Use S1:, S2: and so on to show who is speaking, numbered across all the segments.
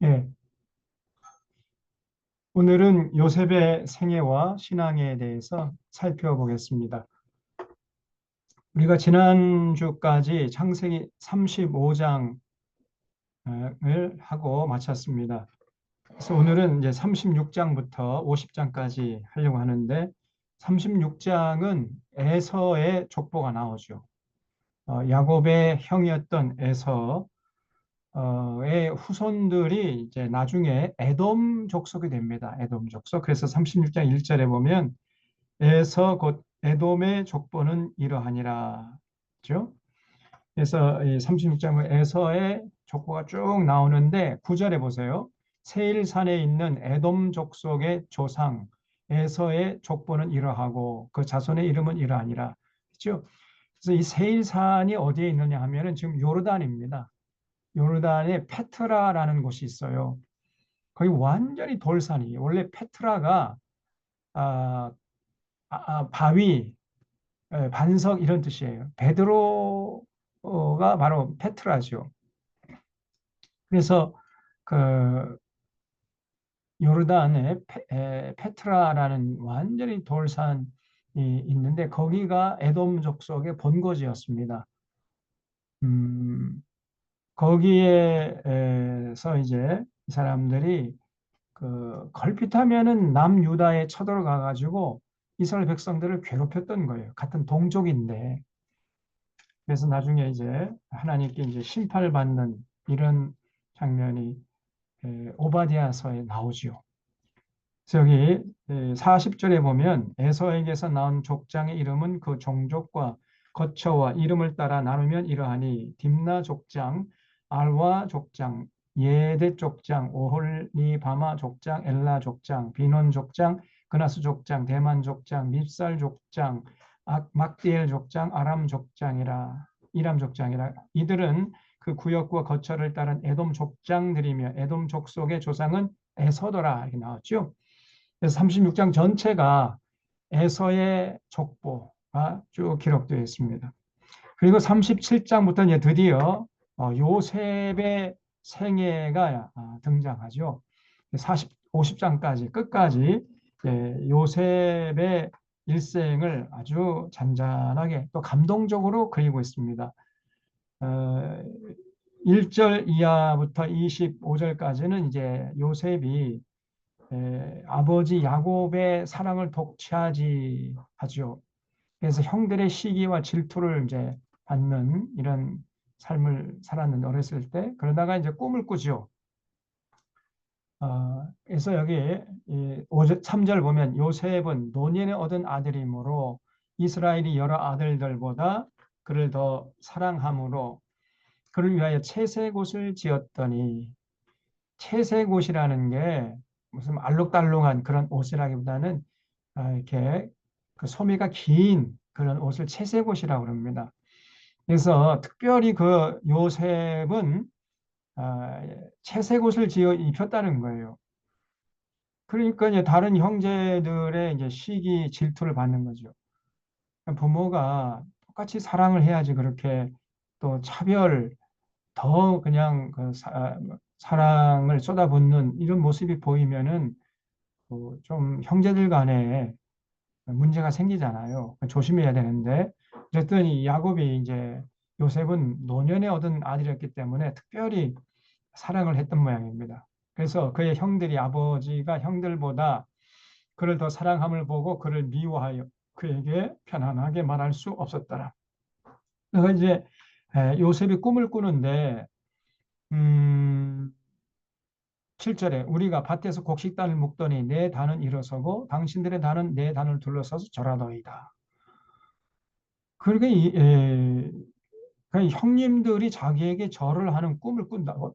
S1: 예, 오늘은 요셉의 생애와 신앙에 대해서 살펴보겠습니다. 우리가 지난주까지 창세기 35장을 하고 마쳤습니다. 그래서 오늘은 이제 36장부터 50장까지 하려고 하는데 36장은 에서의 족보가 나오죠. 야곱의 형이었던 에서 의 후손들이 이제 나중에 에돔 족속이 됩니다. 에돔 족속. 그래서 36장 1절에 보면 에서 곧 에돔의 족보는 이러하니라. 그죠? 그래서 이 36장은 에서의 족보가 쭉 나오는데 9절에 보세요. 세일산에 있는 에돔 족속의 조상 에서의 족보는 이러하고 그 자손의 이름은 이러하니라. 그죠? 그래서 이 세일산이 어디에 있느냐 하면은 지금 요르단입니다. 요르단에 페트라라는 곳이 있어요. 거기 완전히 돌산이에요. 원래 페트라가 아, 바위, 반석 이런 뜻이에요. 베드로가 바로 페트라죠. 그래서 그 요르단에 페트라라는 완전히 돌산이 있는데 거기가 에돔 족속의 본거지였습니다. 음, 거기에서 이제 이 사람들이 그 걸핏하면은 남유다에 쳐들어가 가지고 이스라엘 백성들을 괴롭혔던 거예요. 같은 동족인데. 그래서 나중에 이제 하나님께 이제 심판을 받는 이런 장면이 오바댜서에 나오지요. 그래서 여기 40절에 보면 에서에게서 나온 족장의 이름은 그 종족과 거처와 이름을 따라 나누면 이러하니 딥나 족장, 알와 족장, 예대 족장, 오홀리바마 족장, 엘라 족장, 비논 족장, 그나스 족장, 대만 족장, 밉살 족장, 막디엘 족장, 아람 족장이라 이람 족장이라 이들은 그 구역과 거처를 따른 에돔 족장들이며 에돔 족속의 조상은 에서더라 이렇게 나왔죠. 그래서 36장 전체가 에서의 족보가 쭉 기록되어 있습니다. 그리고 37장부터 이제 드디어 요셉의 생애가 등장하죠. 50장까지 끝까지 요셉의 일생을 아주 잔잔하게 또 감동적으로 그리고 있습니다. 1절 이하부터 25절까지는 이제 요셉이 아버지 야곱의 사랑을 독차지하죠. 그래서 형들의 시기와 질투를 이제 받는 이런 삶을 살았는데 어렸을 때 그러다가 이제 꿈을 꾸죠. 그래서 여기 3절 보면 요셉은 노년에 얻은 아들이므로 이스라엘이 여러 아들들보다 그를 더 사랑함으로 그를 위하여 채색옷을 지었더니 채색옷이라는 게 무슨 알록달록한 그런 옷이라기보다는 이렇게 그 소매가 긴 그런 옷을 채색옷이라고 합니다. 그래서 특별히 그 요셉은 채색옷을 지어 입혔다는 거예요. 그러니까 이제 다른 형제들의 이제 시기 질투를 받는 거죠. 부모가 똑같이 사랑을 해야지 그렇게 또 차별 더 그냥 그 사랑을 쏟아붓는 이런 모습이 보이면은 좀 형제들 간에 문제가 생기잖아요. 조심해야 되는데 어쨌든 이 야곱이 이제 요셉은 노년에 얻은 아들이었기 때문에 특별히 사랑을 했던 모양입니다. 그래서 그의 형들이 아버지가 형들보다 그를 더 사랑함을 보고 그를 미워하여 그에게 편안하게 말할 수 없었더라. 그래서 이제 요셉이 꿈을 꾸는데 음, 7절에 우리가 밭에서 곡식단을 묶더니 내 단은 일어서고 당신들의 단은 내 단을 둘러서서 절하더이다. 그러니까 그러니까 형님들이 자기에게 절을 하는 꿈을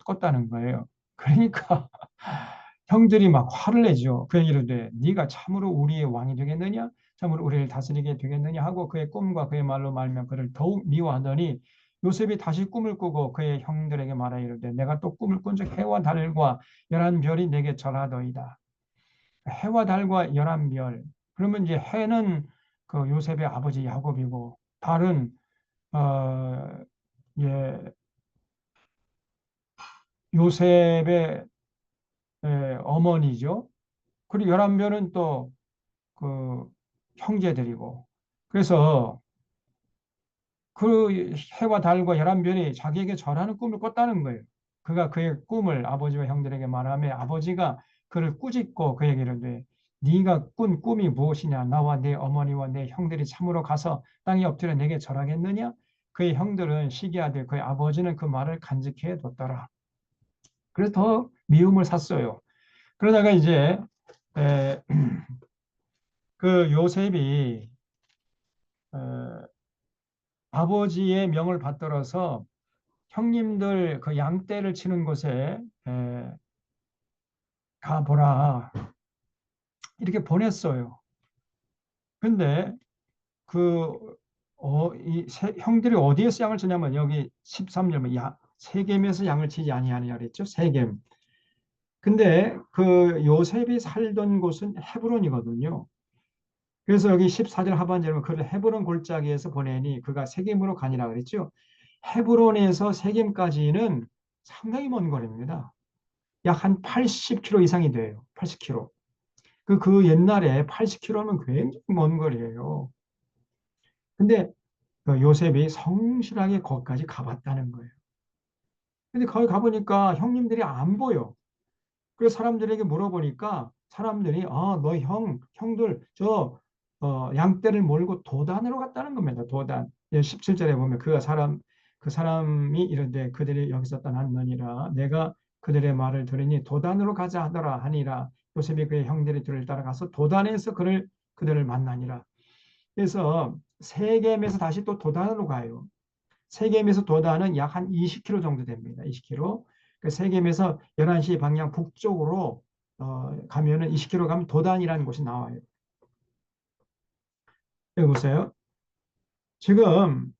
S1: 꿨다는 거예요. 그러니까 형들이 막 화를 내죠. 그 얘기를 돼. 네가 참으로 우리의 왕이 되겠느냐? 참으로 우리를 다스리게 되겠느냐? 하고 그의 꿈과 그의 말로 말면 그를 더욱 미워하더니 요셉이 다시 꿈을 꾸고 그의 형들에게 말하 이르되 내가 또 꿈을 꾼즉 해와 달과 열한 별이 내게 절하더이다. 해와 달과 열한 별. 그러면 이제 해는 그 요셉의 아버지 야곱이고 달은 어, 예, 요셉의 어머니죠. 그리고 11별은 또 그 형제들이고. 그래서 그 해와 달과 11별이 자기에게 절하는 꿈을 꿨다는 거예요. 그가 그의 꿈을 아버지와 형들에게 말하며 아버지가 그를 꾸짖고 그에게 이르되 네가 꾼 꿈이 무엇이냐? 나와 내 어머니와 내 형들이 참으로 가서 땅에 엎드려 내게 절하겠느냐? 그의 형들은 시기하되 그의 아버지는 그 말을 간직해 뒀더라. 그래서 더 미움을 샀어요. 그러다가 이제 에, 그 요셉이 어, 아버지의 명을 받들어서 형님들 그 양떼를 치는 곳에 가보라 이렇게 보냈어요. 근데 그 형들이 어디에서 양을 치냐면 여기 13절 세겜에서 양을 치지 아니하느냐 그랬죠. 세겜. 근데 그 요셉이 살던 곳은 헤브론이거든요. 그래서 여기 14절 하반절에 보면 그를 헤브론 골짜기에서 보내니 그가 세겜으로 가니라 그랬죠. 헤브론에서 세겜까지는 상당히 먼 거리입니다. 약 한 80km 이상이 돼요. 80km. 그 옛날에 80km면 굉장히 먼 거리예요. 근데 그 요셉이 성실하게 거기까지 가봤다는 거예요. 근데 거기 가보니까 형님들이 안 보여. 그래서 사람들에게 물어보니까 사람들이 너 형들 양떼를 몰고 도단으로 갔다는 겁니다. 도단. 17절에 보면 그 사람이 이런데 그들이 여기서 떠났느니라 내가 그들의 말을 들으니 도단으로 가자 하더라 하니라 요셉이 그의 형들이 들을 따라가서 도단에서 그들을 만나니라. 그래서 세겜에서 다시 또 도단으로 가요. 세겜에서 도단은 약 한 20km 정도 됩니다. 20km. 그 세겜에서 11시 방향 북쪽으로 가면은 20km 가면 도단이라는 곳이 나와요. 여기 보세요. 지금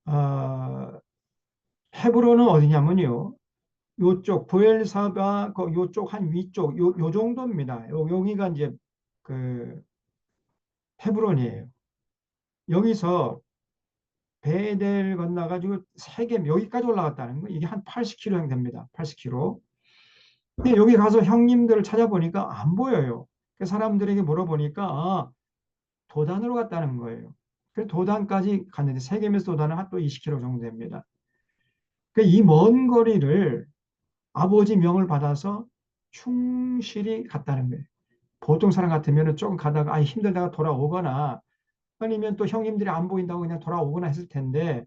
S1: 헤브론은 어디냐면요. 요쪽 부엘사바 요쪽 한 위쪽 요 정도입니다. 여기가 이제 그 헤브론이에요. 여기서 베델 건너가지고 세겜 여기까지 올라갔다는 거. 이게 한 80km 됩니다. 80km. 근데 여기 가서 형님들을 찾아보니까 안 보여요. 그 사람들에게 물어보니까 도단으로 갔다는 거예요. 그 도단까지 갔는데 세겜에서 도단은 한 또 20km 정도 됩니다. 그 이 먼 거리를 아버지 명을 받아서 충실히 갔다는 거예요. 보통 사람 같으면 조금 가다가 힘들다가 돌아오거나 아니면 또 형님들이 안 보인다고 그냥 돌아오거나 했을 텐데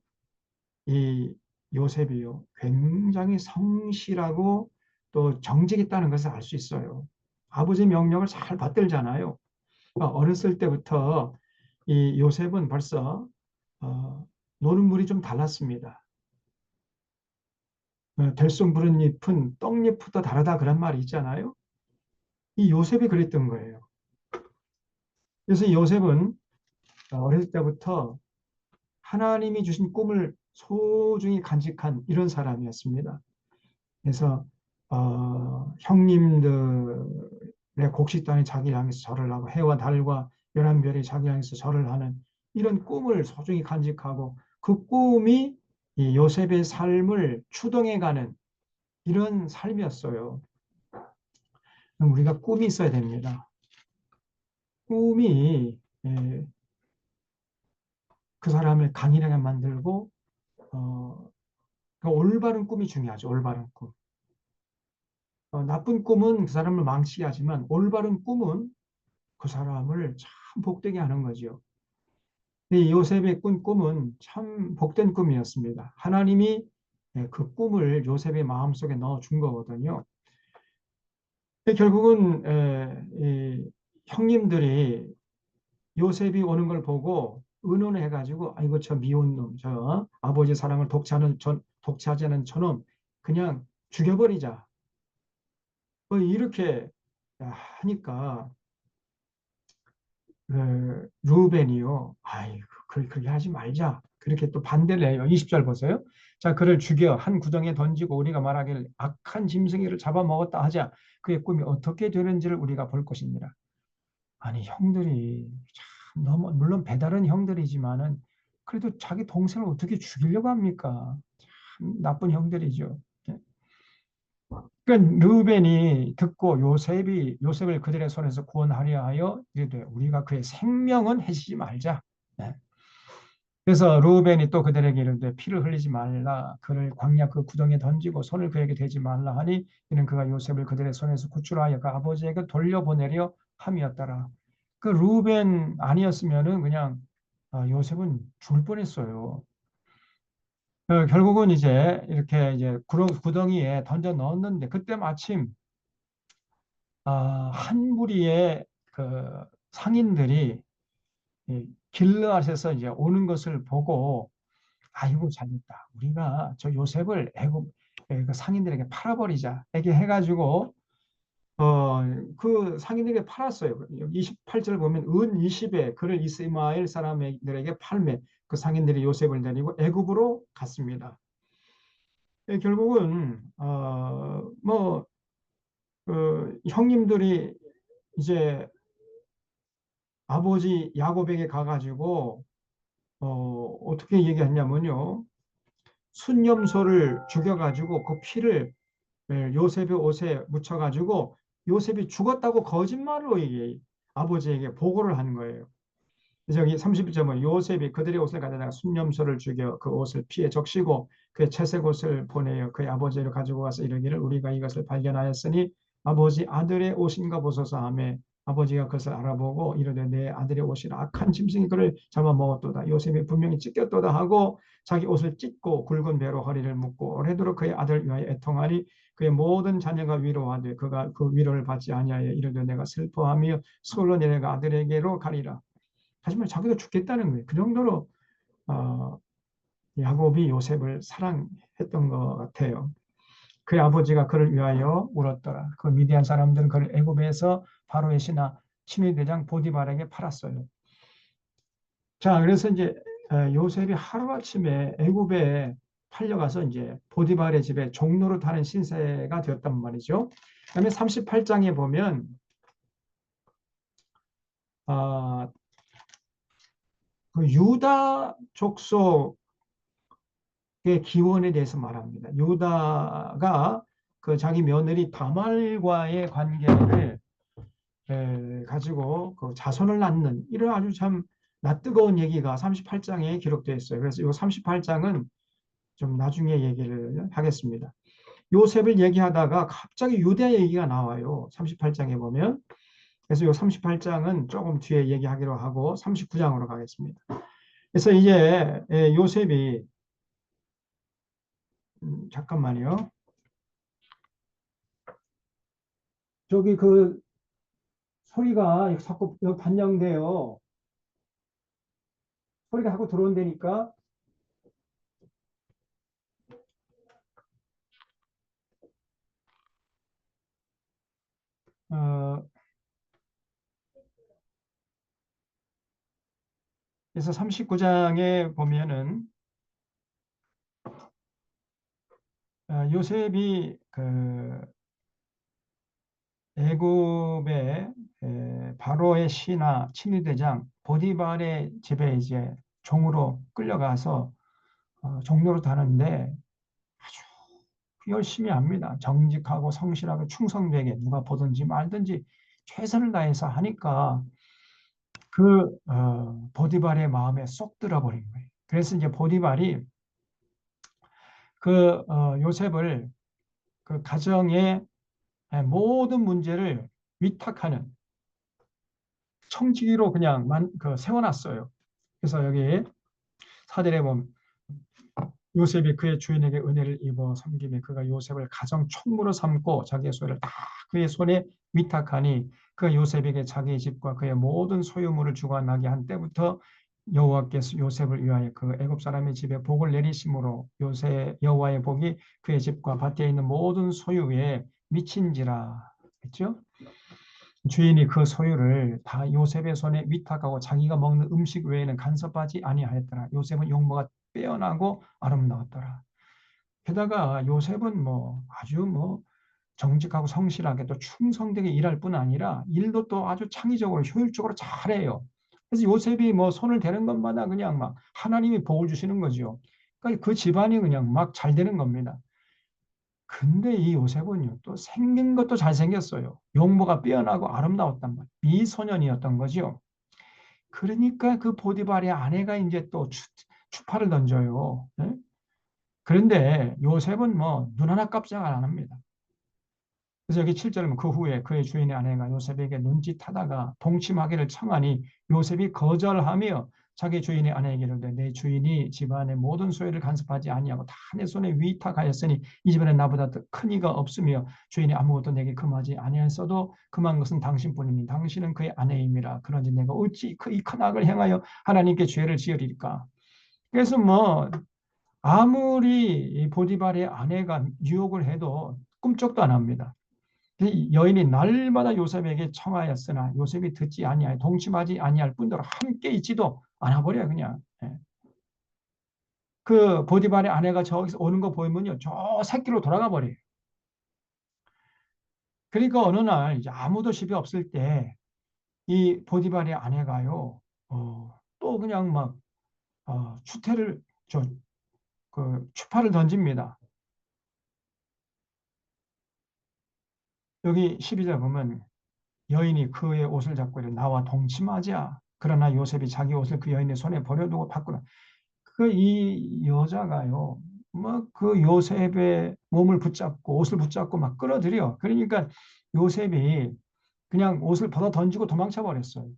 S1: 이 요셉이요. 굉장히 성실하고 또 정직이 있다는 것을 알 수 있어요. 아버지 명령을 잘 받들잖아요. 어렸을 때부터 이 요셉은 벌써 노는 물이 좀 달랐습니다. 들숨 부른 잎은 떡잎보다 다르다 그런 말이 있잖아요. 이 요셉이 그랬던 거예요. 그래서 이 요셉은 어렸을 때부터 하나님이 주신 꿈을 소중히 간직한 이런 사람이었습니다. 그래서 형님들의 곡식단이 자기를 향해서 절을 하고 해와 달과 11별이 자기를 향해서 절을 하는 이런 꿈을 소중히 간직하고 그 꿈이 이 요셉의 삶을 추동해가는 이런 삶이었어요. 우리가 꿈이 있어야 됩니다. 꿈이 그 사람을 강인하게 만들고 그 올바른 꿈이 중요하죠. 올바른 꿈. 나쁜 꿈은 그 사람을 망치게 하지만 올바른 꿈은 그 사람을 참 복되게 하는 거죠. 이 요셉의 꾼 꿈은 참 복된 꿈이었습니다. 하나님이 그 꿈을 요셉의 마음속에 넣어 준 거거든요. 결국은 형님들이 요셉이 오는 걸 보고 의논해 가지고 아이고 저 미운 놈, 저 아버지 사랑을 독차지 않은 저놈 그냥 죽여버리자. 뭐 이렇게 하니까 루벤이요. 아이고, 그렇게 하지 말자. 그렇게 또 반대를 해요. 20절 보세요. 자, 그를 죽여 한 구덩이에 던지고 우리가 말하기를 악한 짐승이를 잡아먹었다 하자. 그의 꿈이 어떻게 되는지를 우리가 볼 것입니다. 아니, 형들이 참 너무, 물론 배다른 형들이지만은 그래도 자기 동생을 어떻게 죽이려고 합니까? 참 나쁜 형들이죠. 예. 그러니까 르우벤이 듣고 요셉을 그들의 손에서 구원하려 하여 이르되 우리가 그의 생명은 해치지 말자. 네. 그래서 르우벤이 또 그들에게 이르되 피를 흘리지 말라 그를 광야 그 구덩이에 던지고 손을 그에게 대지 말라 하니 이는 그가 요셉을 그들의 손에서 구출하여 그 아버지에게 돌려보내려 함이었더라. 그 르우벤 아니었으면은 그냥 요셉은 죽을 뻔했어요. 결국은 이제 이렇게 이제 구덩이에 던져 넣었는데 그때 마침 한 무리의 그 상인들이 이 길르앗에서 이제 오는 것을 보고 아이고 잘됐다. 우리가 저 요셉을 애굽 그 상인들에게 팔아버리자. 이렇게 해가지고 그 상인들에게 팔았어요. 28절 보면 은 20에 그를 이스마엘 사람들에게 팔매 그 상인들이 요셉을 데리고 애굽으로 갔습니다. 결국은 뭐 형님들이 이제 아버지 야곱에게 가가지고 어떻게 얘기했냐면요. 순념소를 죽여가지고 그 피를 요셉의 옷에 묻혀가지고 요셉이 죽었다고 거짓말로 아버지에게 보고를 하는 거예요. 그래서 여기 31절은 요셉이 그들의 옷을 가져다가 순념소를 죽여 그 옷을 피에 적시고 그의 채색 옷을 보내어 그의 아버지를 가지고 가서 이르기를 우리가 이것을 발견하였으니 아버지 아들의 옷인가 보소서 하며 아버지가 그것을 알아보고 이르되 내 아들의 옷이라 악한 짐승이 그를 잡아먹었도다. 요셉이 분명히 찢겼도다 하고 자기 옷을 찢고 굵은 배로 허리를 묶고 오래도록 그의 아들 위하여 애통하니 그의 모든 자녀가 위로하되 그가 그 위로를 받지 아니하여 이르되 내가 슬퍼하며 서울로 내려가 아들에게로 가리라. 하지만 자기도 죽겠다는 거예요. 그 정도로 어, 야곱이 요셉을 사랑했던 것 같아요. 그의 아버지가 그를 위하여 울었더라. 그 미디안 사람들은 그를 애굽에서 바로의 신하 친위대장 보디발에게 팔았어요. 자, 그래서 이제 요셉이 하루아침에 애굽에 팔려가서 이제 보디발의 집에 종로로 타는 신세가 되었단 말이죠. 그다음에 38장에 보면 어, 그 유다 족속 기원에 대해서 말합니다. 유다가 그 자기 며느리 다말과의 관계를 가지고 그 자손을 낳는 이런 아주 참 낯뜨거운 얘기가 38장에 기록되어 있어요. 그래서 이 38장은 좀 나중에 얘기를 하겠습니다. 요셉을 얘기하다가 갑자기 유대 얘기가 나와요. 38장에 보면. 그래서 이 38장은 조금 뒤에 얘기하기로 하고 39장으로 가겠습니다. 그래서 이제 요셉이 잠깐만요. 저기 그 소리가 자꾸 반영돼요. 소리가 자꾸 들어온다니까. 어, 그래서 39장에 보면은 요셉이 그 애굽의 바로의 신하 친위대장 보디발의 집에 이제 종으로 끌려가서 종로로 다는데 아주 열심히 합니다. 정직하고 성실하고 충성되게 누가 보든지 말든지 최선을 다해서 하니까 그 보디발의 마음에 쏙 들어버린 거예요. 그래서 이제 보디발이 그 요셉을 그 가정의 모든 문제를 위탁하는 청지기로 그냥 세워놨어요. 그래서 여기 사절에 보면 요셉이 그의 주인에게 은혜를 입어 섬김에 그가 요셉을 가정 총무로 삼고 자기의 소유를 다 그의 손에 위탁하니 그 요셉에게 자기의 집과 그의 모든 소유물을 주관하게 한 때부터 여호와께서 요셉을 위하여 그 애굽 사람의 집에 복을 내리심으로 요셉 여호와의 복이 그의 집과 밭에 있는 모든 소유에 미친지라 했죠. 주인이 그 소유를 다 요셉의 손에 위탁하고 자기가 먹는 음식 외에는 간섭하지 아니하였더라. 요셉은 용모가 빼어나고 아름다웠더라. 게다가 요셉은 뭐 아주 뭐 정직하고 성실하게 또 충성되게 일할 뿐 아니라 일도 또 아주 창의적으로 효율적으로 잘해요. 그래서 요셉이 뭐 손을 대는 것마다 그냥 막 하나님이 복을 주시는 거죠. 그러니까 그 집안이 그냥 막 잘 되는 겁니다. 근데 이 요셉은요, 또 생긴 것도 잘생겼어요. 용모가 뛰어나고 아름다웠단 말이에요. 미소년이었던 거죠. 그러니까 그 보디발의 아내가 이제 또 추파를 던져요. 네? 그런데 요셉은 뭐 눈 하나 깜짝 안 합니다. 그래서 여기 7절에 그 후에 그의 주인의 아내가 요셉에게 눈짓하다가 동침하기를 청하니 요셉이 거절하며 자기 주인의 아내에게 이르되 내 주인이 집안의 모든 소유를 간섭하지 아니하고 다 내 손에 위탁하였으니 이 집안에 나보다 더 큰 이가 없으며 주인이 아무것도 내게 금하지 아니하였어도 금한 것은 당신뿐이니 당신은 그의 아내임이라. 그런지 내가 어찌 이 큰 악을 행하여 하나님께 죄를 지으리까. 그래서 뭐 아무리 보디발의 아내가 유혹을 해도 꿈쩍도 안 합니다. 이 여인이 날마다 요셉에게 청하였으나 요셉이 듣지 아니하여 동침하지 아니할 뿐더러 함께 있지도 않아 버려요 그냥. 예. 그 보디발의 아내가 저기서 오는 거 보이면요 저 새끼로 돌아가 버려요. 그러니까 어느 날 이제 아무도 집에 없을 때 이 보디발의 아내가요 또 그냥 막 추태를 추파를 던집니다. 여기 12절 보면 여인이 그의 옷을 잡고 이르되 나와 동침하자. 그러나 요셉이 자기 옷을 그 여인의 손에 버려두고 밖으로. 그 이 여자가요, 뭐 그 요셉의 몸을 붙잡고 옷을 붙잡고 막 끌어들여. 그러니까 요셉이 그냥 옷을 벗어 던지고 도망쳐 버렸어요.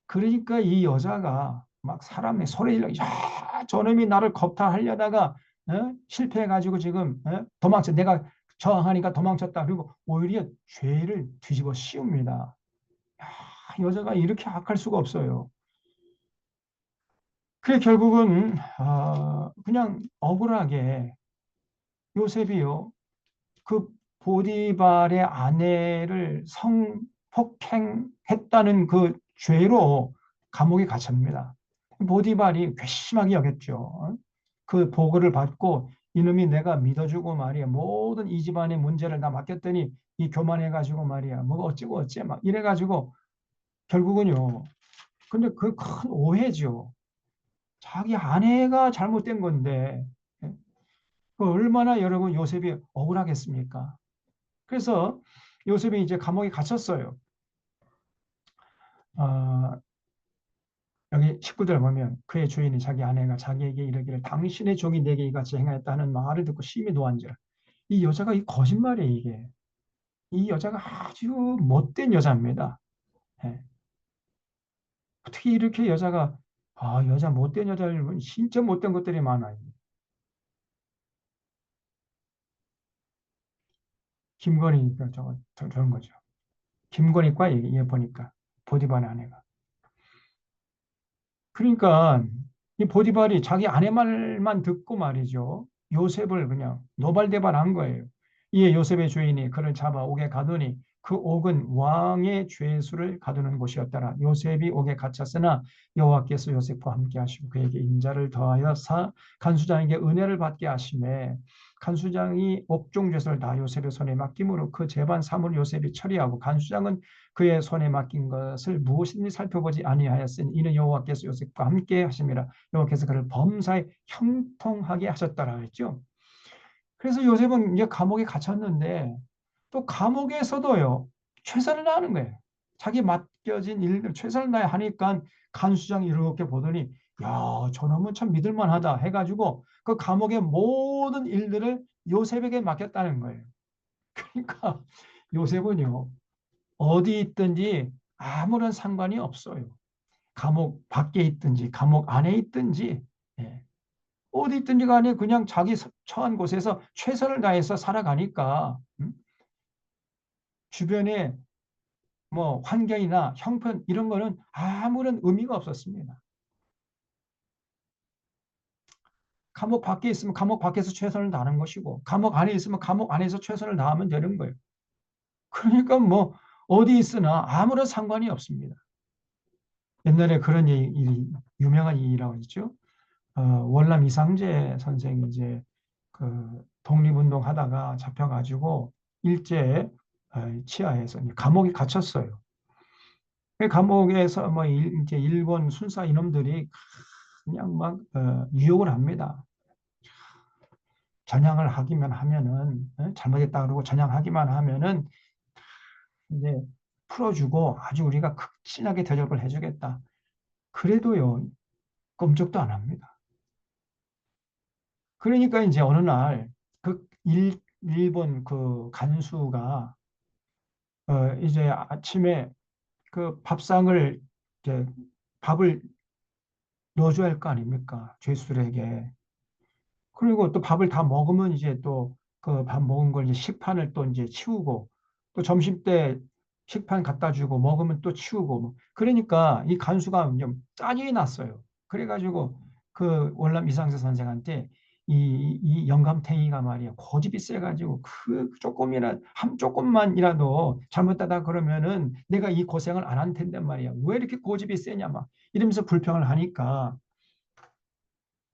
S1: 그러니까 이 여자가 막 사람의 소리를 야, 저놈이 나를 겁탈하려다가 실패해가지고 지금 도망쳐 내가 저항하니까 도망쳤다. 그리고 오히려 죄를 뒤집어 씌웁니다. 야, 여자가 이렇게 악할 수가 없어요. 그래 결국은 그냥 억울하게 요셉이요 그 보디발의 아내를 성폭행했다는 그 죄로 감옥에 갇힙니다. 보디발이 괘씸하게 여겼죠. 그 보고를 받고 이놈이 내가 믿어주고 말이야 모든 이 집안의 문제를 다 맡겼더니 이 교만해가지고 말이야 뭐 어찌고 어째 막 이래가지고 결국은요. 근데 그 큰 오해죠. 자기 아내가 잘못된 건데 그 얼마나 여러분 요셉이 억울하겠습니까? 그래서 요셉이 이제 감옥에 갇혔어요. 어, 여기 19절 보면 그의 주인이 자기 아내가 자기에게 이르기를 당신의 종이 내게 이같이 행하였다는 말을 듣고 심히 노한지라. 이 여자가 이 거짓말이에요 이게. 이 여자가 아주 못된 여자입니다. 예. 어떻게 이렇게 여자가 여자 못된 여자를 진짜 못된 것들이 많아요. 김건희니까 저런 거죠. 김건희과 얘기해 보니까 보디발의 아내가. 그러니까 이 보디발이 자기 아내 말만 듣고 말이죠. 요셉을 그냥 노발대발한 거예요. 이에 요셉의 주인이 그를 잡아 옥에 가두니 그 옥은 왕의 죄수를 가두는 곳이었더라. 요셉이 옥에 갇혔으나 여호와께서 요셉과 함께 하시고 그에게 인자를 더하여 간수장에게 은혜를 받게 하시매 간수장이 옥중 죄수를 다 요셉의 손에 맡김으로 그 재반 사물을 요셉이 처리하고 간수장은 그의 손에 맡긴 것을 무엇인지 살펴보지 아니하였으니 이는 여호와께서 요셉과 함께 하심이라. 여호와께서 그를 범사에 형통하게 하셨다라 했죠. 그래서 요셉은 이제 감옥에 갇혔는데 또 감옥에서도요 최선을 다하는 거예요. 자기 맡겨진 일들 최선을 다해 하니까 간수장이 이렇게 보더니 야 저놈은 참 믿을만하다 해가지고 그 감옥의 모든 일들을 요셉에게 맡겼다는 거예요. 그러니까 요셉은요 어디 있든지 아무런 상관이 없어요. 감옥 밖에 있든지 감옥 안에 있든지 예. 어디 있든지 간에 그냥 자기 처한 곳에서 최선을 다해서 살아가니까 주변에 뭐 환경이나 형편 이런 거는 아무런 의미가 없었습니다. 감옥 밖에 있으면 감옥 밖에서 최선을 다하는 것이고 감옥 안에 있으면 감옥 안에서 최선을 다하면 되는 거예요. 그러니까 뭐 어디 있으나 아무런 상관이 없습니다. 옛날에 그런 일이 유명한 일이라고 했죠. 월남 이상재 선생이 이제 그 독립운동 하다가 잡혀가지고 일제 치하에서 감옥에 갇혔어요. 그 감옥에서 뭐 이제 일본 순사 이놈들이 그냥 막 유혹을 합니다. 전향을 하기만 하면은 잘못했다 그러고 전향하기만 하면은 이제 풀어주고 아주 우리가 극진하게 대접을 해주겠다. 그래도요 꼼짝도 안 합니다. 그러니까 이제 어느 날 그 일본 그 간수가 이제 아침에 그 밥상을 이제 밥을 넣어줘야 할 거 아닙니까? 죄수들에게. 그리고 또 밥을 다 먹으면 이제 또 그 밥 먹은 걸 이제 식판을 또 이제 치우고 또 점심 때 식판 갖다 주고 먹으면 또 치우고 뭐. 그러니까 이 간수가 좀 짜증이 났어요. 그래가지고 그 월남 이상세 선생한테 이 영감탱이가 말이야 고집이 세가지고 그 조금이나 한 조금만이라도 잘못하다 그러면은 내가 이 고생을 안 할 텐데 말이야 왜 이렇게 고집이 세냐 막 이러면서 불평을 하니까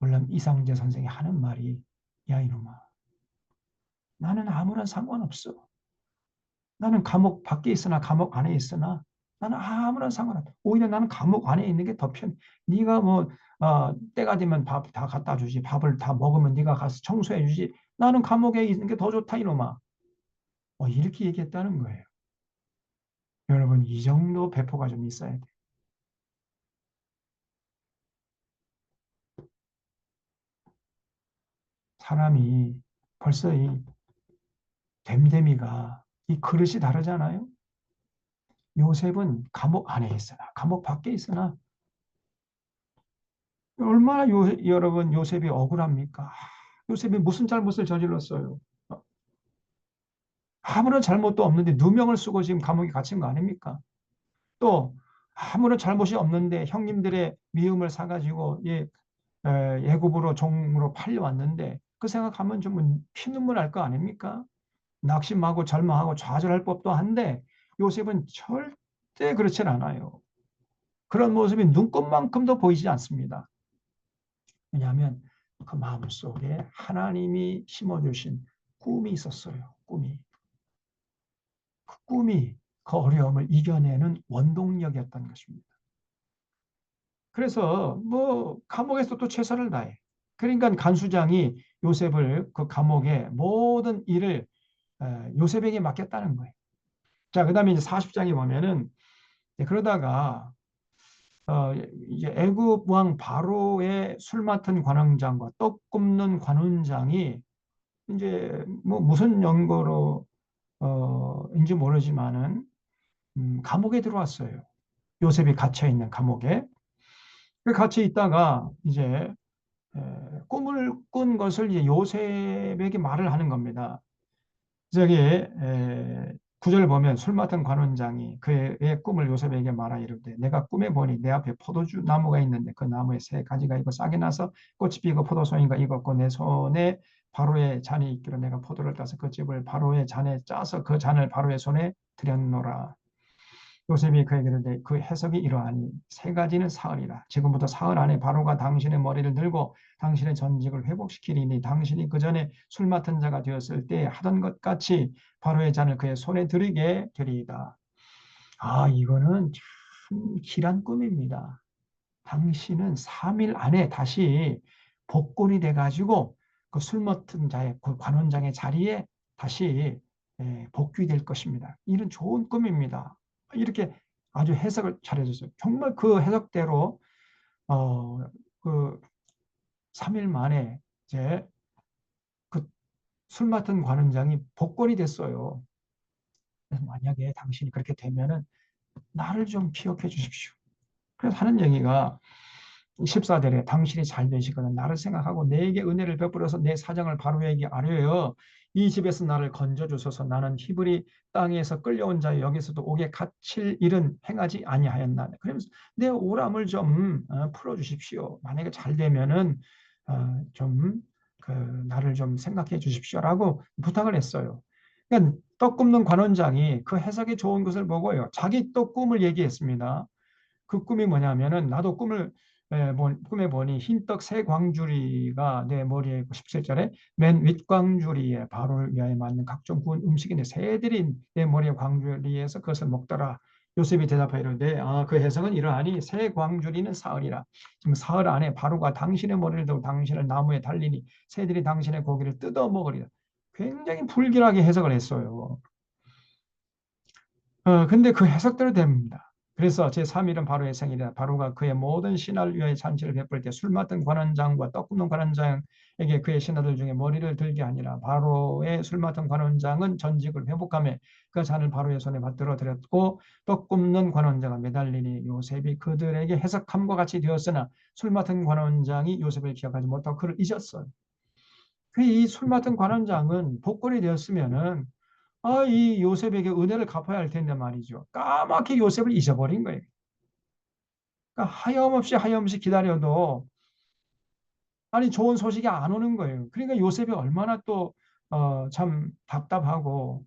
S1: 월남 이상재 선생이 하는 말이 야 이놈아 나는 아무런 상관없어. 나는 감옥 밖에 있으나 감옥 안에 있으나 나는 아무런 상관없어. 오히려 나는 감옥 안에 있는 게 더 편. 네가 뭐 때가 되면 밥 다 갖다 주지. 밥을 다 먹으면 네가 가서 청소해 주지. 나는 감옥에 있는 게 더 좋다 이놈아. 이렇게 얘기했다는 거예요. 여러분 이 정도 배포가 좀 있어야 돼. 사람이 벌써 이 됨됨이가 이 그릇이 다르잖아요. 요셉은 감옥 안에 있으나 감옥 밖에 있으나 얼마나 여러분 요셉이 억울합니까? 요셉이 무슨 잘못을 저질렀어요? 아무런 잘못도 없는데 누명을 쓰고 지금 감옥에 갇힌 거 아닙니까? 또 아무런 잘못이 없는데 형님들의 미움을 사가지고 예굽으로 종으로 팔려왔는데 그 생각하면 좀 피눈물 날 거 아닙니까? 낙심하고 절망하고 좌절할 법도 한데 요셉은 절대 그렇진 않아요. 그런 모습이 눈꽃만큼도 보이지 않습니다. 왜냐하면 그 마음속에 하나님이 심어주신 꿈이 있었어요. 꿈이. 그 꿈이 그 어려움을 이겨내는 원동력이었던 것입니다. 그래서 뭐 감옥에서 또 최선을 다해. 그러니까 간수장이 요셉을 그 감옥의 모든 일을 요셉에게 맡겼다는 거예요. 자, 그다음에 이제 40장에 보면은 그러다가 이제 애굽 왕 바로의 술 맡은 관원장과 떡 굽는 관원장이 이제 뭐 무슨 연고로 인지 모르지만은 감옥에 들어왔어요. 요셉이 갇혀 있는 감옥에. 그 갇혀 있다가 이제 꿈을 꾼 것을 이제 요셉에게 말을 하는 겁니다. 저기 구절 보면 술 맡은 관원장이 그의 꿈을 요셉에게 말하 이르되 내가 꿈에 보니 내 앞에 포도주 나무가 있는데 그 나무에 새 가지가 있고 싹이 나서 꽃이 피고 포도송이가 익었고 내 손에 바로의 잔이 있기로 내가 포도를 따서 그 즙을 바로의 잔에 짜서 그 잔을 바로의 손에 들였노라. 요셉이 그에게 이르되 그 해석이 이러하니 세 가지는 사흘이라. 지금부터 사흘 안에 바로가 당신의 머리를 들고 당신의 전직을 회복시키리니 당신이 그 전에 술 맡은 자가 되었을 때 하던 것 같이 바로의 잔을 그의 손에 들이게 되리이다. 아, 이거는 참 길한 꿈입니다. 당신은 3일 안에 다시 복권이 돼가지고 그 술 맡은 자의 그 관원장의 자리에 다시 복귀될 것입니다. 이런 좋은 꿈입니다. 이렇게 아주 해석을 잘해줬어요. 정말 그 해석대로 어, 그 3일 만에 이제 그 술 맡은 관원장이 복권이 됐어요. 그래서 만약에 당신이 그렇게 되면은 나를 좀 기억해 주십시오. 그래서 하는 얘기가 14절에 당신이 잘 되시거든 나를 생각하고 내게 은혜를 베풀어서 내 사정을 바로에게 아뢰어 이 집에서 나를 건져주소서 나는 히브리 땅에서 끌려온 자여 여기서도 옥에 갇힐 일은 행하지 아니하였나 그러면서 내 오람을 좀 풀어주십시오. 만약에 잘 되면은 좀그 나를 좀 생각해 주십시오라고 부탁을 했어요. 그러니까 떡 굽는 관원장이 그 해석이 좋은 것을 보고요. 자기 또 꿈을 얘기했습니다. 그 꿈이 뭐냐면은 나도 꿈에 보니 흰떡 세 광주리가 내 머리에 있고 17절에 맨 윗광주리에 바로를 위하여 맞는 각종 구운 음식인데 새들이 내 머리에 광주리에서 그것을 먹더라. 요셉이 대답하여 이르되 그 해석은 이러하니 새 광주리는 사흘이라. 지금 사흘 안에 바로가 당신의 머리를 들고 당신을 나무에 달리니 새들이 당신의 고기를 뜯어 먹으리라. 굉장히 불길하게 해석을 했어요. 근데 그 해석대로 됩니다. 그래서 제3일은 바로의 생일이라. 바로가 그의 모든 신하를 위하여 잔치를 베풀 때 술 맡은 관원장과 떡 굽는 관원장에게 그의 신하들 중에 머리를 들게 하니라. 바로의 술 맡은 관원장은 전직을 회복하며 그 잔을 바로의 손에 받들어 드렸고 떡 굽는 관원장은 매달리니 요셉이 그들에게 해석함과 같이 되었으나 술 맡은 관원장이 요셉을 기억하지 못하고 그를 잊었어요. 이 술 맡은 관원장은 복권이 되었으면은 이 요셉에게 은혜를 갚아야 할 텐데 말이죠. 까맣게 요셉을 잊어버린 거예요. 그러니까 하염없이 기다려도 아니 좋은 소식이 안 오는 거예요. 그러니까 요셉이 얼마나 또 참 답답하고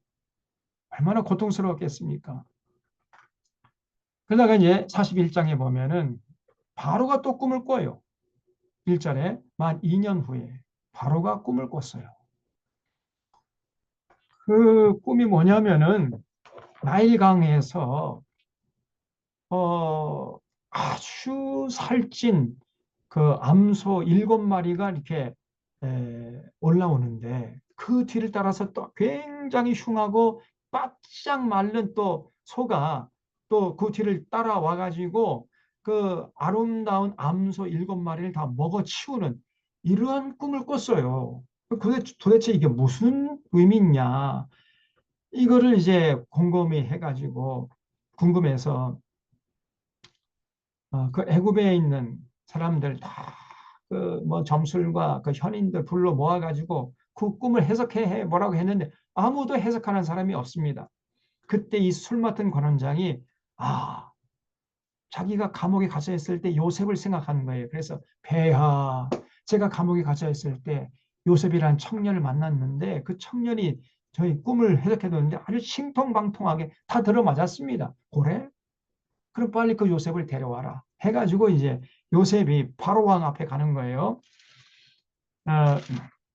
S1: 얼마나 고통스러웠겠습니까? 그러다가 이제 41장에 보면은 바로가 또 꿈을 꿔요. 1절에 만 2년 후에 바로가 꿈을 꿨어요. 그 꿈이 뭐냐면은 나일강에서 어, 아주 살찐 그 암소 7마리가 이렇게 올라오는데 그 뒤를 따라서 또 굉장히 흉하고 바짝 마른 또 소가 또 그 뒤를 따라와 가지고 그 아름다운 암소 7마리를 다 먹어치우는 이러한 꿈을 꿨어요. 도대체 이게 무슨 의미냐? 이거를 이제 곰곰이 해가지고 궁금해서 그 애굽에 있는 사람들 다 그 뭐 점술과 그 현인들 불러 모아가지고 그 꿈을 해석해 뭐라고 했는데 아무도 해석하는 사람이 없습니다. 그때 이 술 맡은 관원장이 아 자기가 감옥에 갇혀 있을 때 요셉을 생각하는 거예요. 그래서 폐하 제가 감옥에 갇혀 있을 때 요셉이라는 청년을 만났는데 그 청년이 저희 꿈을 해석해 줬는데 아주 신통방통하게 다 들어맞았습니다. 그래? 그럼 빨리 그 요셉을 데려와라. 해가지고 이제 요셉이 바로 왕 앞에 가는 거예요. 어,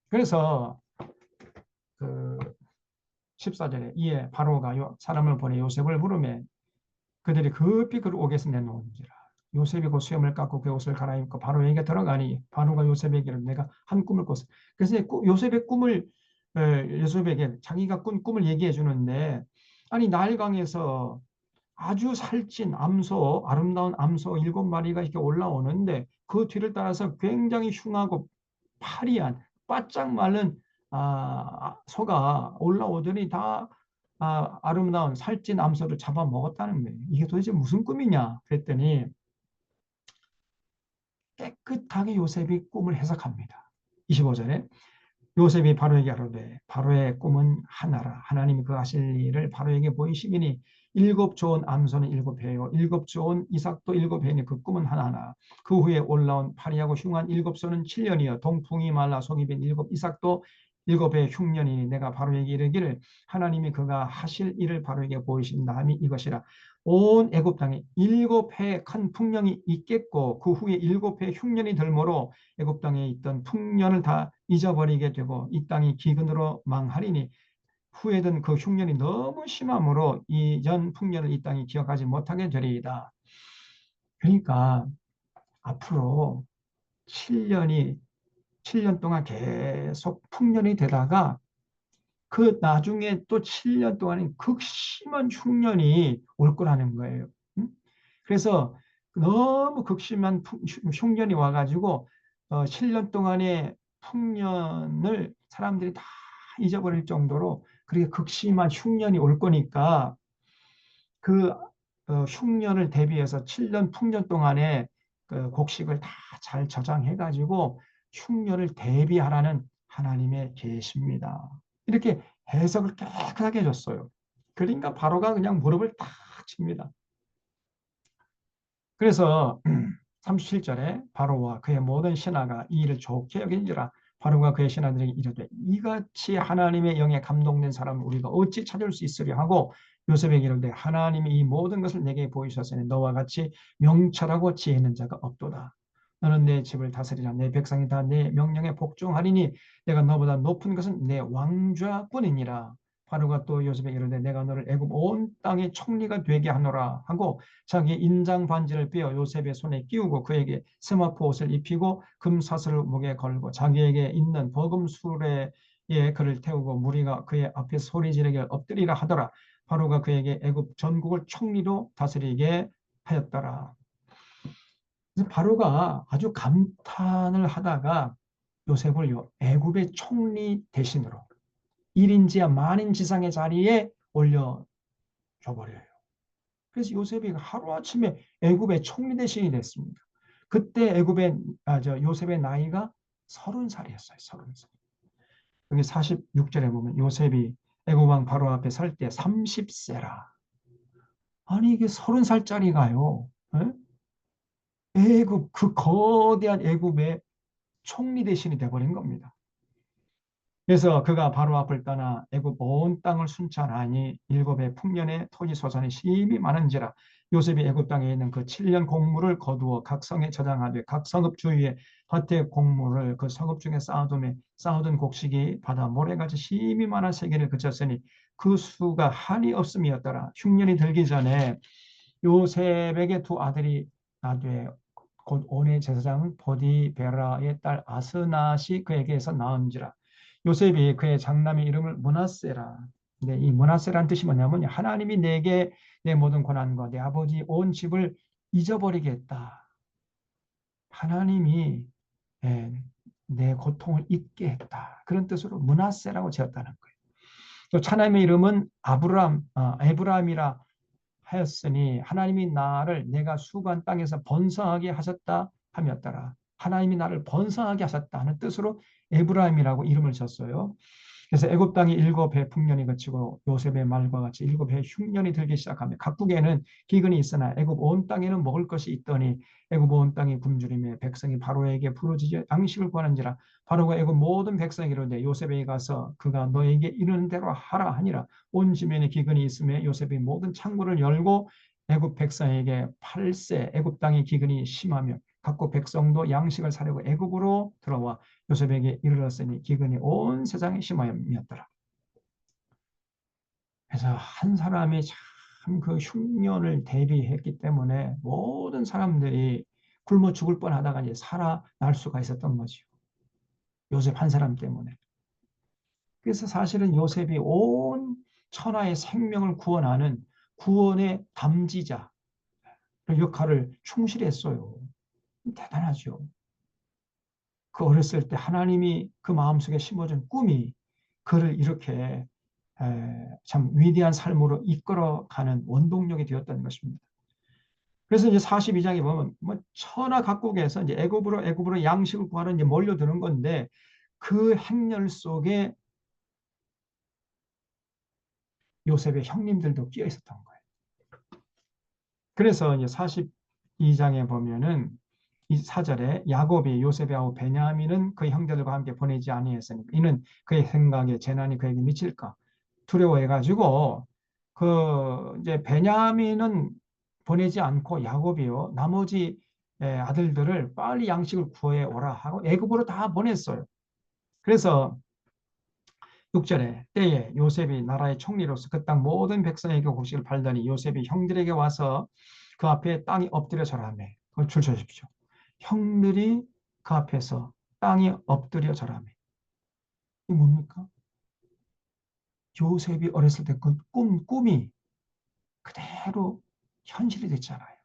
S1: 그래서 그 14절에 이에 바로가 사람을 보내 요셉을 부르매 그들이 급히 그를 옥에서 내놓은지라. 요셉이 그 수염을 깎고 그 옷을 갈아입고 바로에게 들어가니 바로가 요셉에게 내가 한 꿈을 꿨어. 그래서 요셉의 꿈을 요셉에게 자기가 꾼 꿈을 얘기해 주는데 아니 나일강에서 아주 살찐 암소, 아름다운 암소 7마리가 이렇게 올라오는데 그 뒤를 따라서 굉장히 흉하고 파리한 바짝 마른 소가 올라오더니 다 아름다운 살찐 암소를 잡아먹었다는 거예요. 이게 도대체 무슨 꿈이냐 그랬더니 깨끗하게 요셉이 꿈을 해석합니다. 25절에 요셉이 바로에게 하루되 바로의 꿈은 하나라. 하나님이 그 하실 일을 바로에게 보이시기니 7 좋은 암소는 7회요 7 좋은 이삭도 7회니 그 꿈은 하나하나. 그 후에 올라온 파리하고 흉한 7소는 7년이요 동풍이 말라 속이 빈 7 이삭도 7의 흉년이니 내가 바로에게 이르기를 하나님이 그가 하실 일을 바로에게 보이신다 함이 이것이라. 온 애굽 땅에 7회 큰 풍년이 있겠고 그 후에 7회 흉년이 들므로 애굽 땅에 있던 풍년을 다 잊어버리게 되고 이 땅이 기근으로 망하리니 후에든 그 흉년이 너무 심함으로 이전 풍년을 이 땅이 기억하지 못하게 되리이다. 그러니까 앞으로 7년 동안 계속 풍년이 되다가 그 나중에 또 7년 동안은 극심한 흉년이 올 거라는 거예요. 그래서 너무 극심한 흉년이 와가지고 7년 동안의 풍년을 사람들이 다 잊어버릴 정도로 그렇게 극심한 흉년이 올 거니까 그 흉년을 대비해서 7년 풍년 동안의 그 곡식을 다 잘 저장해가지고 흉년을 대비하라는 하나님의 계시입니다. 이렇게 해석을 깨끗하게 해줬어요. 그러니까 바로가 그냥 무릎을 탁 칩니다. 그래서 37절에 바로와 그의 모든 신하가 이 일을 좋게 여긴지라. 바로가 그의 신하들에게 이르되 이같이 하나님의 영에 감동된 사람을 우리가 어찌 찾을 수 있으려 하고 요셉에게 이르되 하나님이 이 모든 것을 내게 보이셨으니 너와 같이 명철하고 지혜 있는 자가 없도다. 너는 내 집을 다스리라. 내 백성이 다 내 명령에 복종하리니 내가 너보다 높은 것은 내 왕좌뿐이니라. 바로가 또 요셉에게 이르되 내가 너를 애굽 온 땅의 총리가 되게 하노라 하고 자기 인장 반지를 빼어 요셉의 손에 끼우고 그에게 세마포 옷을 입히고 금사슬을 목에 걸고 자기에게 있는 버금수레에 그를 태우고 무리가 그의 앞에 소리 지르게 엎드리라 하더라. 바로가 그에게 애굽 전국을 총리로 다스리게 하였더라. 그래서 바로가 아주 감탄을 하다가 요셉을 애굽의 총리 대신으로 1인지하 만인지상의 자리에 올려줘버려요. 그래서 요셉이 하루아침에 애굽의 총리 대신이 됐습니다. 그때 요셉의 나이가 30살이었어요. 30살. 여기 46절에 보면 요셉이 애굽 왕 바로 앞에 설 때 30세라. 아니 이게 30살짜리가요. 애굽 그 거대한 애굽의 총리 대신이 돼버린 겁니다. 그래서 그가 바로 앞을 떠나 애굽 온 땅을 순찰하니 일곱의 풍년의 토지 소산이 심히 많은지라. 요셉이 애굽 땅에 있는 그 7년 곡물을 거두어 각 성에 저장하되 각 성읍 주위에 밭의 곡물을 그 성읍 중에 쌓아둔 곡식이 바다 모래같이 심히 많은 세계를 그쳤으니 그 수가 한이 없음이었더라. 흉년이 들기 전에 요셉에게 두 아들이 나되 곧 온의 제사장 보디베라의 딸 아스낫이 그에게서 낳은지라. 요셉이 그의 장남의 이름을 므낫세라. 근데 이 므낫세라는 뜻이 뭐냐면 하나님이 내게 내 모든 고난과 내 아버지 온 집을 잊어버리게 했다. 하나님이 내 고통을 잊게 했다. 그런 뜻으로 므낫세라고 지었다는 거예요. 또 하나님의 이름은 에브라임이라 하였으니 하나님이 나를 내가 수고한 땅에서 번성하게 하셨다 함이었더라. 하나님이 나를 번성하게 하셨다 하는 뜻으로 에브라임이라고 이름을 졌어요. 그래서 애굽 땅이 7해 풍년이 그치고 요셉의 말과 같이 7해 흉년이 들기 시작하며 각국에는 기근이 있으나 애굽 온 땅에는 먹을 것이 있더니 애굽 온 땅이 굶주리며 백성이 바로에게 부르짖어 양식을 구하는지라. 바로가 애굽 모든 백성에게 이르되 요셉에게 가서 그가 너에게 이르는 대로 하라 하니라. 온 지면에 기근이 있으며 요셉이 모든 창고를 열고 애굽 백성에게 팔세 애굽 땅의 기근이 심하며 각국 백성도 양식을 사려고 애굽으로 들어와 요셉에게 이르렀으니 기근이 온 세상에 심하였더라. 그래서 한 사람이 참 그 흉년을 대비했기 때문에 모든 사람들이 굶어 죽을 뻔하다가 이제 살아날 수가 있었던 거죠. 요셉 한 사람 때문에. 그래서 사실은 요셉이 온 천하의 생명을 구원하는 구원의 담지자 역할을 충실히 했어요. 대단하죠. 그 어렸을 때 하나님이 그 마음속에 심어준 꿈이 그를 이렇게 참 위대한 삶으로 이끌어가는 원동력이 되었다는 것입니다. 그래서 이제 42장에 보면 뭐 천하 각국에서 이제 애굽으로 양식을 구하러 이제 몰려드는 건데 그 행렬 속에 요셉의 형님들도 끼어 있었던 거예요. 그래서 이제 42장에 보면은 이 4절에 야곱이 요셉하고 베냐민은 그 형제들과 함께 보내지 아니했으니 이는 그의 생각에 재난이 그에게 미칠까 두려워해가지고 그 이제 베냐민은 보내지 않고 야곱이요 나머지 아들들을 빨리 양식을 구해 오라 하고 애굽으로 다 보냈어요. 그래서 6절에 때에 요셉이 나라의 총리로서 그 땅 모든 백성에게 곡식을 팔더니 요셉이 형들에게 와서 그 앞에 땅이 엎드려 절하며 그걸 줄 서십시오. 형들이 그 앞에서 땅이 엎드려 절하며 이게 뭡니까? 요셉이 어렸을 때 그 꿈이 그대로 현실이 됐잖아요.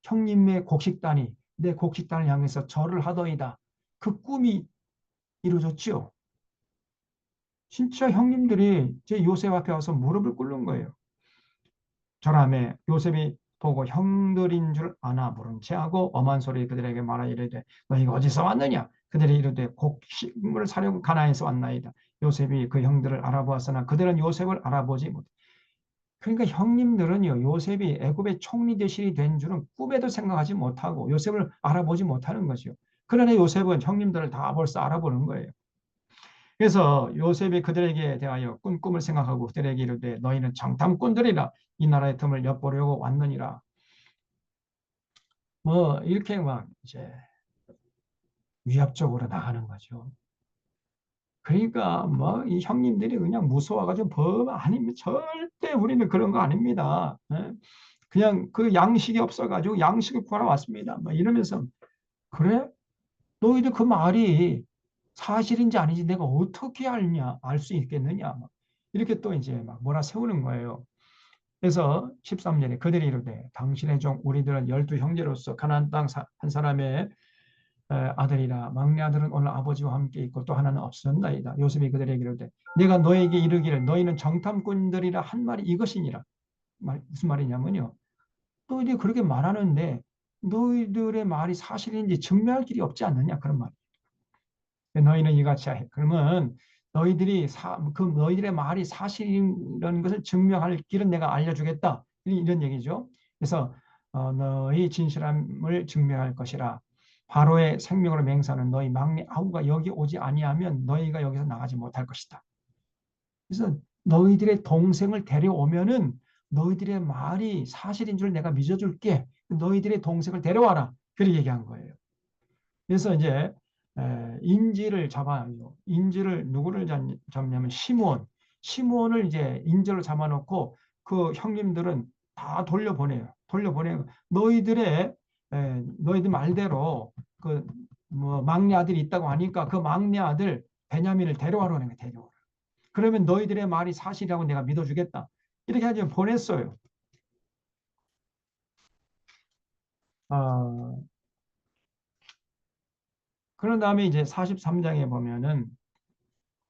S1: 형님의 곡식단이 내 곡식단을 향해서 절을 하더이다. 그 꿈이 이루어졌죠. 진짜 형님들이 제 요셉 앞에 와서 무릎을 꿇는 거예요. 절하매 요셉이 보고 형들인 줄 아나 모른 체하고 엄한 소리 그들에게 말하 이르되 너희가 어디서 왔느냐 그들이 이르되 곡식물을 사려고 가나안에서 왔나이다. 요셉이 그 형들을 알아보았으나 그들은 요셉을 알아보지 못해. 그러니까 형님들은요 요셉이 애굽의 총리 대신이 된 줄은 꿈에도 생각하지 못하고 요셉을 알아보지 못하는 거죠. 그러나 요셉은 형님들을 다 벌써 알아보는 거예요. 그래서 요셉이 그들에게 대하여 꾼 꿈을 생각하고 그들에게 이르되 너희는 정탐꾼들이라 이 나라의 틈을 엿보려고 왔느니라. 뭐 이렇게 막 이제 위압적으로 나가는 거죠. 그러니까 뭐 이 형님들이 그냥 무서워가지고 범 아닙니다. 절대 우리는 그런 거 아닙니다. 예? 그냥 그 양식이 없어가지고 양식을 구하러 왔습니다. 뭐 이러면서 그래? 너희들 그 말이 사실인지 아닌지 내가 어떻게 알냐, 알 수 있겠느냐. 막 이렇게 또 이제 막 몰아세우는 거예요. 그래서 13절에 그들이 이르되 당신의 종 우리들은 열두 형제로서 가나안 땅 한 사람의 아들이라 막내 아들은 오늘 아버지와 함께 있고 또 하나는 없었나이다. 요셉이 그들에게 이르되 내가 너에게 이르기를 너희는 정탐꾼들이라 한 말이 이것이니라. 무슨 말이냐면요. 너희들이 그렇게 말하는데 너희들의 말이 사실인지 증명할 길이 없지 않느냐 그런 말. 너희는 이같이 해. 그러면 그 너희들의 말이 사실이라는 것을 증명할 길은 내가 알려주겠다. 이런 얘기죠. 그래서 너희 진실함을 증명할 것이라. 바로의 생명으로 맹세하는 너희 막내 아우가 여기 오지 아니하면 너희가 여기서 나가지 못할 것이다. 그래서 너희들의 동생을 데려오면은 너희들의 말이 사실인 줄 내가 믿어줄게. 너희들의 동생을 데려와라. 그렇게 얘기한 거예요. 그래서 이제 인지를 잡아요. 인지를 누구를 잡냐면 시므온. 시므온을 이제 인질로 잡아놓고 그 형님들은 다 돌려보내요. 돌려보내고 너희들 말대로 그 뭐 막내 아들이 있다고 하니까 그 막내 아들 베냐민을 데려와라는 거예요. 데려와라. 그러면 너희들의 말이 사실이라고 내가 믿어주겠다. 이렇게 해서 보냈어요. 어, 그런 다음에 이제 43장에 보면은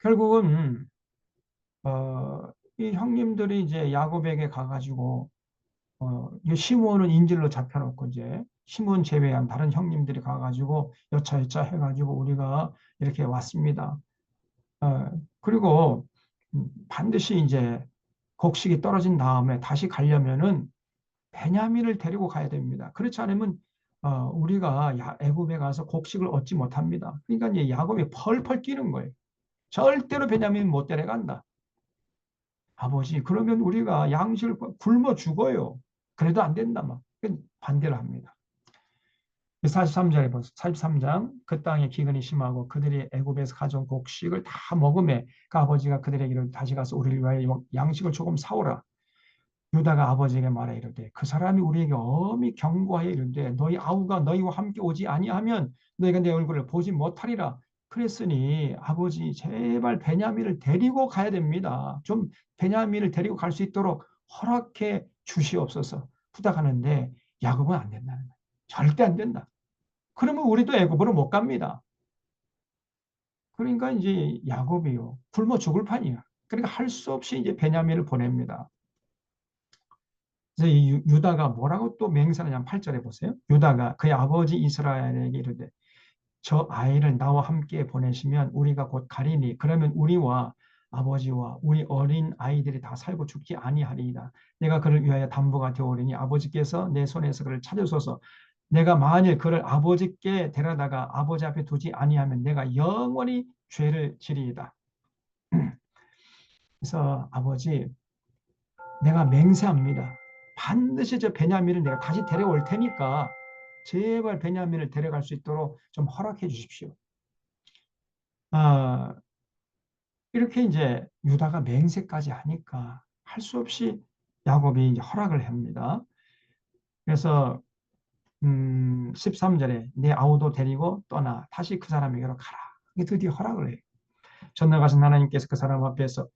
S1: 결국은 이 형님들이 이제 야곱에게 가가지고 이 시므온은 인질로 잡혀놓고 이제 시므온 제외한 다른 형님들이 가가지고 여차여차 해가지고 우리가 이렇게 왔습니다. 그리고 반드시 이제 곡식이 떨어진 다음에 다시 가려면은 베냐민을 데리고 가야 됩니다. 그렇지 않으면 우리가 애굽에 가서 곡식을 얻지 못합니다. 그러니까 이제 야곱이 펄펄 뛰는 거예요. 절대로 베냐민 못 데려간다. 아버지, 그러면 우리가 양식을 굶어 죽어요. 그래도 안 된다. 막 반대를 합니다. 43절에 보세요. 43장 그 땅에 기근이 심하고 그들이 애굽에서 가져온 곡식을 다 먹음에 그 아버지가 그들에게 다시 가서 우리를 위하여 양식을 조금 사오라. 유다가 아버지에게 말하 이르되 그 사람이 우리에게 엄히 경고하여 이르되 너희 아우가 너희와 함께 오지 아니하면 너희가 내 얼굴을 보지 못하리라. 그랬으니 아버지 제발 베냐민을 데리고 가야 됩니다. 좀 베냐민을 데리고 갈 수 있도록 허락해 주시옵소서 부탁하는데 야곱은 안 된다는 거예요. 절대 안 된다. 그러면 우리도 애굽으로 못 갑니다. 그러니까 이제 야곱이요 굶어 죽을 판이야. 그러니까 할 수 없이 이제 베냐민을 보냅니다. 그래서 이 유다가 뭐라고 또 맹세하냐면 8절에 보세요. 유다가 그의 아버지 이스라엘에게 이르되 저 아이를 나와 함께 보내시면 우리가 곧 가리니 그러면 우리와 아버지와 우리 어린 아이들이 다 살고 죽지 아니하리이다. 내가 그를 위하여 담보가 되오리니 아버지께서 내 손에서 그를 찾으소서. 내가 만일 그를 아버지께 데려다가 아버지 앞에 두지 아니하면 내가 영원히 죄를 지리이다. 그래서 아버지 내가 맹세합니다. 반드시 저 베냐민을 내가 다시 데려올 테니까 제발 베냐민을 데려갈 수 있도록 좀 허락해 주십시오. 아, 이렇게 이제 유다가 맹세까지 하니까 할 수 없이 야곱이 이제 허락을 합니다. 그래서 13절에 내 아우도 데리고 떠나 다시 그 사람에게로 가라. 드디어 허락을 해요. 전날 가신 하나님께서 그 사람 앞에서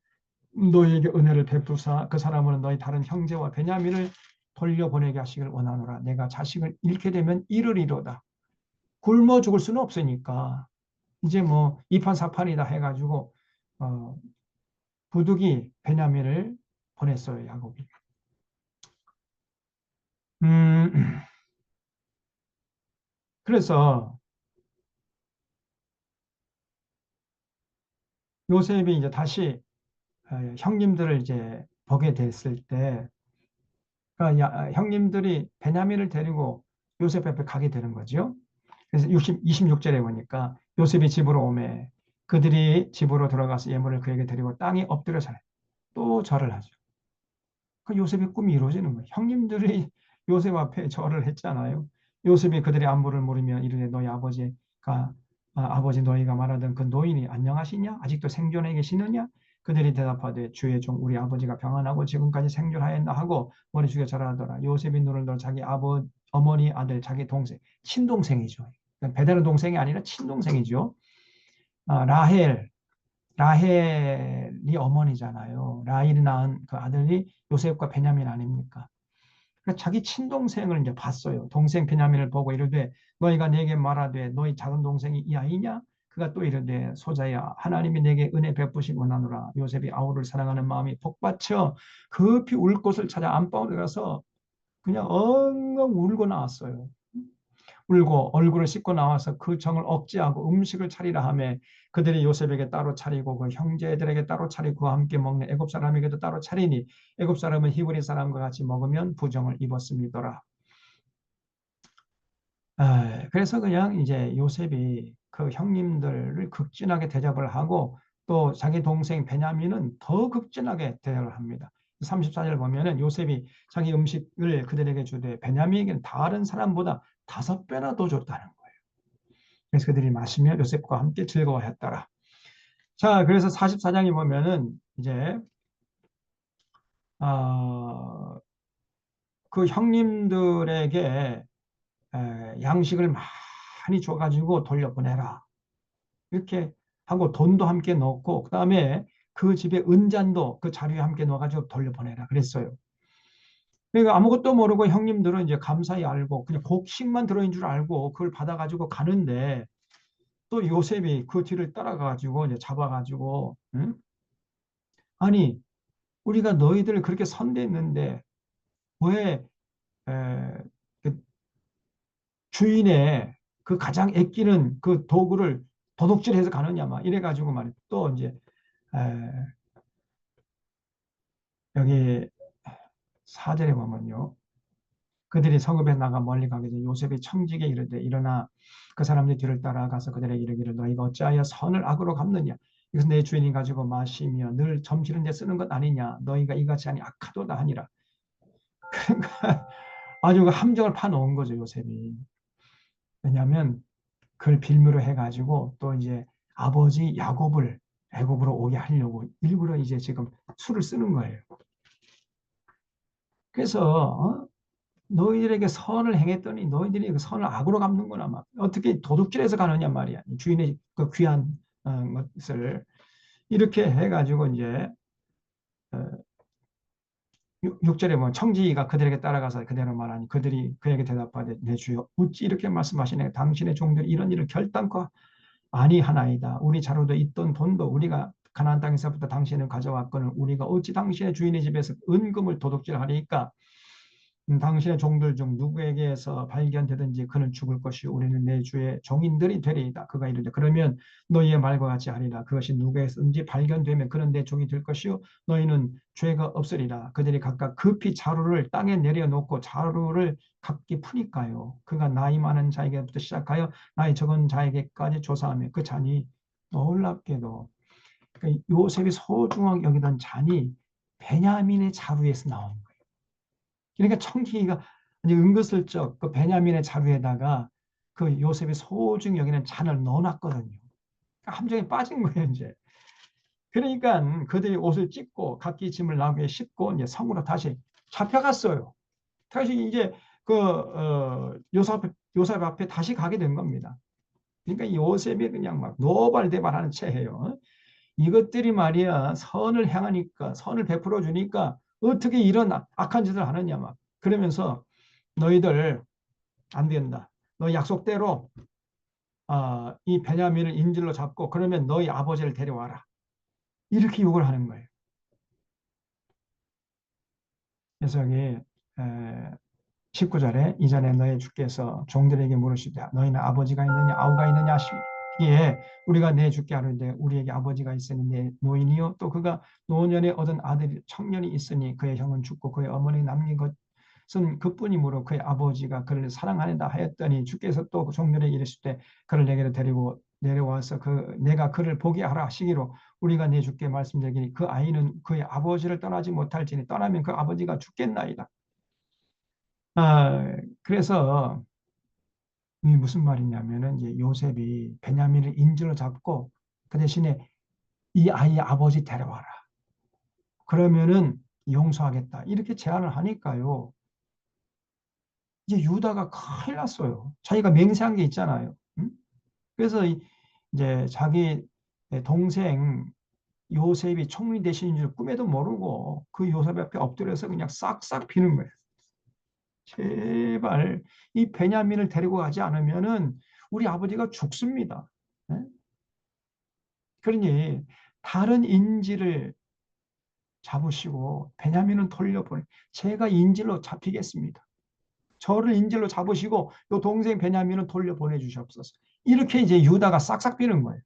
S1: 너희에게 은혜를 베푸사 그 사람은 너희 다른 형제와 베냐민을 돌려보내게 하시길 원하노라. 내가 자식을 잃게 되면 이르리로다. 굶어 죽을 수는 없으니까 이제 뭐 이판사판이다 해가지고 어, 부득이 베냐민을 보냈어요. 야곱이. 음, 그래서 요셉이 이제 다시 형님들을 이제 보게 됐을 때 그러니까 형님들이 베냐민을 데리고 요셉 앞에 가게 되는 거죠. 그래서 26절에 보니까 요셉이 집으로 오매 그들이 집으로 들어가서 예물을 그에게 드리고 땅에 엎드려 절해. 또 절을 하죠. 그 요셉의 꿈이 이루어지는 거예요. 형님들이 요셉 앞에 절을 했잖아요. 요셉이 그들의 안부를 물으며 이르되 너희 아버지가 아버지 너희가 말하던 그 노인이 안녕하시냐? 아직도 생존해 계시느냐? 그들이 대답하되 주의 종 우리 아버지가 평안하고 지금까지 생존하였나 하고 머리 숙여 절하더라. 요셉이 눈을 들어 자기 어머니 아들 자기 동생 친동생이죠. 그러니까 배다른 동생이 아니라 친동생이죠. 라헬 라헬이 어머니잖아요. 라헬이 낳은 그 아들이 요셉과 베냐민 아닙니까? 그러니까 자기 친동생을 이제 봤어요. 동생 베냐민을 보고 이르되 너희가 내게 말하되 너희 작은 동생이 이 아이냐? 그가 또 이르되 소자야 하나님이 내게 은혜 베푸신 원하노라. 요셉이 아우를 사랑하는 마음이 복받쳐 급히 울 곳을 찾아 안방으로 가서 그냥 엉엉 울고 나왔어요. 울고 얼굴을 씻고 나와서 그 정을 억제하고 음식을 차리라 하며 그들이 요셉에게 따로 차리고 그 형제들에게 따로 차리고 그와 함께 먹는 애굽 사람에게도 따로 차리니 애굽 사람은 히브리 사람과 같이 먹으면 부정을 입었습니다라. 그래서 그냥 이제 요셉이 그 형님들을 극진하게 대접을 하고 또 자기 동생 베냐민은 더 극진하게 대접을 합니다. 34절 보면은 요셉이 자기 음식을 그들에게 주되 베냐민에게는 다른 사람보다 5배나 더 줬다는 거예요. 그래서 그들이 마시며 요셉과 함께 즐거워했더라. 자, 그래서 44장에 보면은 이제 어, 그 형님들에게 양식을 많이 줘가지고 돌려보내라. 이렇게 하고 돈도 함께 넣고 그다음에 그 집에 은잔도 그 자리에 함께 넣어가지고 돌려보내라 그랬어요. 그러니까 아무것도 모르고 형님들은 이제 감사히 알고 그냥 곡식만 들어있는 줄 알고 그걸 받아가지고 가는데 또 요셉이 그 뒤를 따라가가지고 이제 잡아가지고 응? 아니 우리가 너희들을 그렇게 선대했는데 왜 그 주인의 그 가장 아끼는 그 도구를 도둑질해서 가느냐 막 이래가지고 말이야. 또 이제 에, 여기 4절에 보면요. 그들이 성읍에 나가 멀리 가게 되 요셉이 청지기에 이르되 일어나 그 사람들이 뒤를 따라가서 그들에게 이르기를 너희가 어찌하여 선을 악으로 갚느냐 이것은 내 주인이 가지고 마시며 늘 점치는 데 쓰는 것 아니냐 너희가 이같이 하니 악하도다 하니라. 아주 그 함정을 파놓은 거죠 요셉이. 왜냐하면 그걸 빌미로 해가지고 또 이제 아버지 야곱을 애굽으로 오게 하려고 일부러 이제 지금 수를 쓰는 거예요. 그래서 너희들에게 선을 행했더니 너희들이 그 선을 악으로 갚는구나 막 어떻게 도둑질해서 가느냐 말이야. 주인의 그 귀한 것을 이렇게 해가지고 이제 6절에 보면 청지기가 그들에게 따라가서 그대로 말하니 그들이 그에게 대답하되 내 주여 어찌 이렇게 말씀하시네 당신의 종들이 이런 일을 결단코 아니하나이다. 우리 자루도 있던 돈도 우리가 가나안 땅에서부터 당신을 가져왔거늘 우리가 어찌 당신의 주인의 집에서 은금을 도둑질하리까 당신의 종들 중 누구에게서 발견되든지 그는 죽을 것이요 우리는 내 주의 종인들이 되리이다. 그가 이르되 그러면 너희의 말과 같이 하리라. 그것이 누구에서든지 발견되면 그는 내 종이 될 것이요 너희는 죄가 없으리라. 그들이 각각 급히 자루를 땅에 내려놓고 자루를 각기 푸니까요. 그가 나이 많은 자에게부터 시작하여 나이 적은 자에게까지 조사하며 그 잔이 놀랍게도 그러니까 요셉이 소중하게 여기던 잔이 베냐민의 자루에서 나온 거예요. 그러니까 청지기가 은근슬쩍 그 베냐민의 자루에다가 그 요셉이 소중히 여기는 잔을 넣어놨거든요. 그러니까 함정에 빠진 거예요, 이제. 그러니까 그들이 옷을 찢고 각기 짐을 나무에 싣고 이제 성으로 다시 잡혀갔어요. 다시 이제 요셉 앞에 다시 가게 된 겁니다. 그러니까 요셉이 그냥 막 노발대발하는 체해요. 이것들이 말이야 선을 향하니까 선을 베풀어 주니까 어떻게 이런 악한 짓을 하느냐 막 그러면서 너희들 안 된다. 너 약속대로 이 베냐민을 인질로 잡고 그러면 너희 아버지를 데려와라. 이렇게 욕을 하는 거예요. 그래서 여기 19절에 이전에 너희 주께서 종들에게 물으시되 너희는 아버지가 있느냐 아우가 있느냐 하시기에 우리가 내 주께 하는데 우리에게 아버지가 있으니 내 노인이요 또 그가 노년에 얻은 아들이 청년이 있으니 그의 형은 죽고 그의 어머니 남긴 것은 그뿐이므로 그의 아버지가 그를 사랑하는다 하였더니 주께서 또 그 종들에게 이르시되 그를 내게로 데리고 내려와서 내가 그를 보게 하라 하시기로 우리가 내 주께 말씀드리니 그 아이는 그의 아버지를 떠나지 못할지니 떠나면 그 아버지가 죽겠나이다. 그래서 이게 무슨 말이냐면은 이제 요셉이 베냐민을 인질로 잡고 그 대신에 이 아이의 아버지 데려와라. 그러면은 용서하겠다. 이렇게 제안을 하니까요. 이제 유다가 큰일 났어요. 자기가 맹세한 게 있잖아요. 응? 그래서 이제 자기 동생 요셉이 총리 되시는 줄 꿈에도 모르고 그 요셉 앞에 엎드려서 그냥 싹싹 비는 거예요. 제발 이 베냐민을 데리고 가지 않으면은 우리 아버지가 죽습니다. 네? 그러니 다른 인질을 잡으시고 베냐민은 돌려보내. 제가 인질로 잡히겠습니다. 저를 인질로 잡으시고 요 동생 베냐민은 돌려보내 주시옵소서. 이렇게 이제 유다가 싹싹 비는 거예요.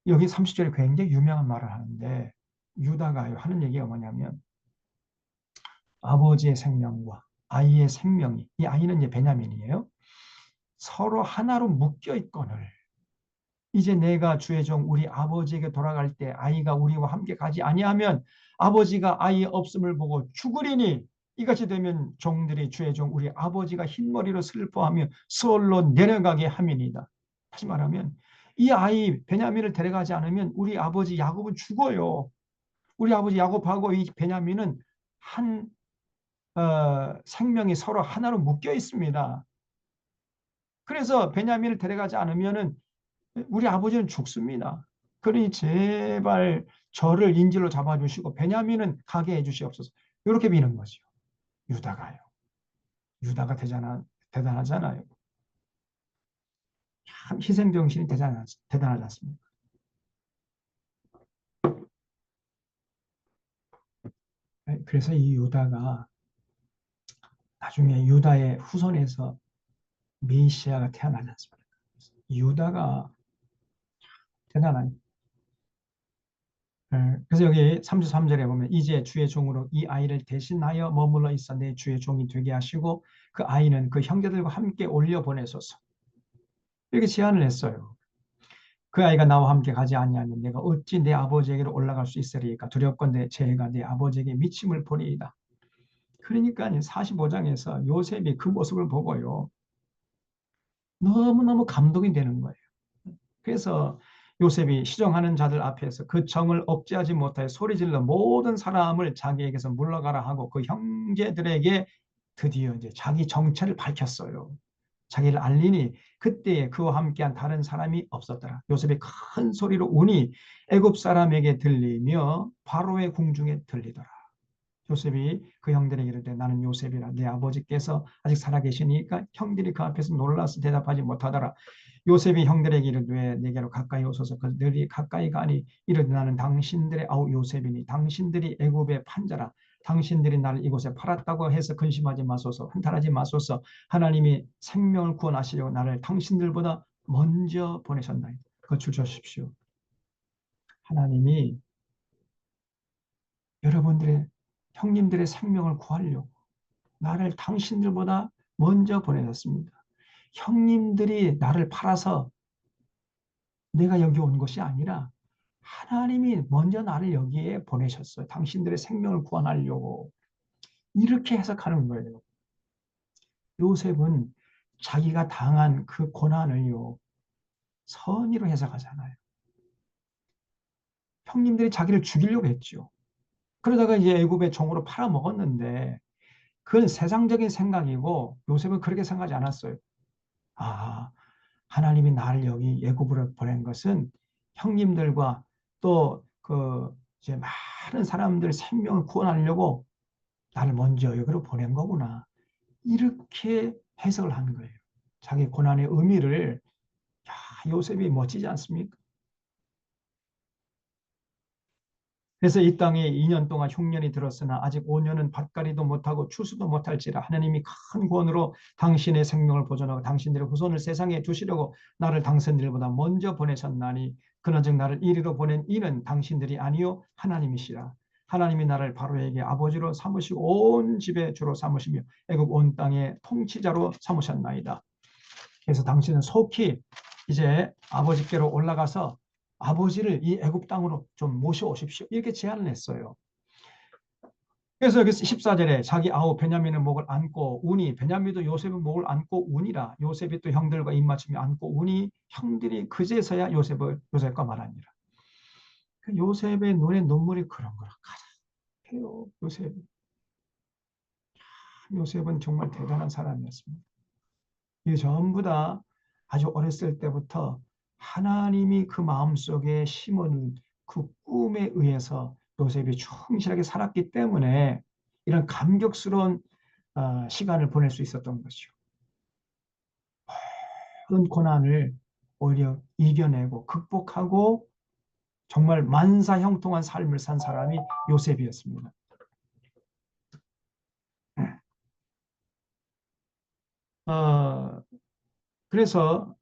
S1: 여기 30절에 굉장히 유명한 말을 하는데 유다가 하는 얘기가 뭐냐면 아버지의 생명과 아이의 생명이 이 아이는 이제 베냐민이에요. 서로 하나로 묶여 있거늘 이제 내가 주의 종 우리 아버지에게 돌아갈 때 아이가 우리와 함께 가지 아니하면 아버지가 아이 없음을 보고 죽으리니 이같이 되면 종들이 주의 종 우리 아버지가 흰머리로 슬퍼하며 수월로 내려가게 함이니이다. 다시 말하면 이 아이 베냐민을 데려가지 않으면 우리 아버지 야곱은 죽어요. 우리 아버지 야곱하고 이 베냐민은 한 생명이 서로 하나로 묶여 있습니다. 그래서 베냐민을 데려가지 않으면은 우리 아버지는 죽습니다. 그러니 제발 저를 인질로 잡아주시고 베냐민은 가게 해주시옵소서. 이렇게 비는 거죠. 유다가요. 유다가 대단하잖아요. 참 희생정신이 대단하지 않습니까? 그래서 이 유다가 나중에 유다의 후손에서 메시아가 태어나지 않습니까? 유다가 대단한. 그래서 여기 33절에 보면 이제 주의 종으로 이 아이를 대신하여 머물러 있어 내 주의 종이 되게 하시고 그 아이는 그 형제들과 함께 올려 보내소서. 이렇게 제안을 했어요. 그 아이가 나와 함께 가지 아니하면 내가 어찌 내 아버지에게로 올라갈 수 있으리까 두렵건대 제가 내 아버지에게 미침을 보리이다. 그러니까 45장에서 요셉이 그 모습을 보고요. 너무너무 감동이 되는 거예요. 그래서 요셉이 시종하는 자들 앞에서 그 정을 억제하지 못하여 소리질러 모든 사람을 자기에게서 물러가라 하고 그 형제들에게 드디어 이제 자기 정체를 밝혔어요. 자기를 알리니 그때에 그와 함께한 다른 사람이 없었더라. 요셉이 큰 소리로 우니 애굽 사람에게 들리며 바로의 궁중에 들리더라. 요셉이 그 형들에게 이르되 나는 요셉이라 내 아버지께서 아직 살아계시니까 형들이 그 앞에서 놀라서 대답하지 못하더라. 요셉이 형들에게 이르되 내게로 가까이 오소서. 그들이 가까이 가니 이르되 나는 당신들의 아우 요셉이니 당신들이 애굽의 판자라. 당신들이 나를 이곳에 팔았다고 해서 근심하지 마소서. 한탄하지 마소서. 하나님이 생명을 구원하시려고 나를 당신들보다 먼저 보내셨나이다. 그거 주십시오. 하나님이 여러분들의 형님들의 생명을 구하려고 나를 당신들보다 먼저 보내셨습니다. 형님들이 나를 팔아서 내가 여기 온 것이 아니라 하나님이 먼저 나를 여기에 보내셨어요. 당신들의 생명을 구원하려고. 이렇게 해석하는 거예요. 요셉은 자기가 당한 그 고난을요, 선의로 해석하잖아요. 형님들이 자기를 죽이려고 했죠. 그러다가 이제 애굽의 종으로 팔아먹었는데 그건 세상적인 생각이고 요셉은 그렇게 생각하지 않았어요. 아, 하나님이 나를 여기 애굽으로 보낸 것은 형님들과 또 그 이제 많은 사람들 생명을 구원하려고 나를 먼저 여기로 보낸 거구나. 이렇게 해석을 하는 거예요. 자기 고난의 의미를. 야, 요셉이 멋지지 않습니까? 그래서 이 땅에 2년 동안 흉년이 들었으나 아직 5년은 밭갈이도 못하고 추수도 못할지라 하나님이 큰 구원으로 당신의 생명을 보존하고 당신들의 후손을 세상에 두시려고 나를 당신들보다 먼저 보내셨나니 그나즉 나를 이리로 보낸 이는 당신들이 아니요 하나님이시라. 하나님이 나를 바로에게 아버지로 삼으시고 온 집의 주로 삼으시며 애굽 온 땅의 통치자로 삼으셨나이다. 그래서 당신은 속히 이제 아버지께로 올라가서 아버지를 이 애굽 땅으로 좀 모셔오십시오. 이렇게 제안을 했어요. 그래서 여기 14절에 자기 아우 베냐민의 목을 안고 우니, 베냐민도 요셉의 목을 안고 우니라. 요셉이 또 형들과 입맞춤이 안고 우니 형들이 그제서야 요셉과 말하니라. 그 요셉의 눈에 눈물이 그런 거라 가득해요. 요셉은 정말 대단한 사람이었습니다. 이게 전부 다 아주 어렸을 때부터 하나님이 그 마음속에 심어둔 그 꿈에 의해서 요셉이 충실하게 살았기 때문에 이런 감격스러운 시간을 보낼 수 있었던 것이죠. 큰 고난을 오히려 이겨내고 극복하고 정말 만사형통한 삶을 산 사람이 요셉이었습니다. 어, 그래서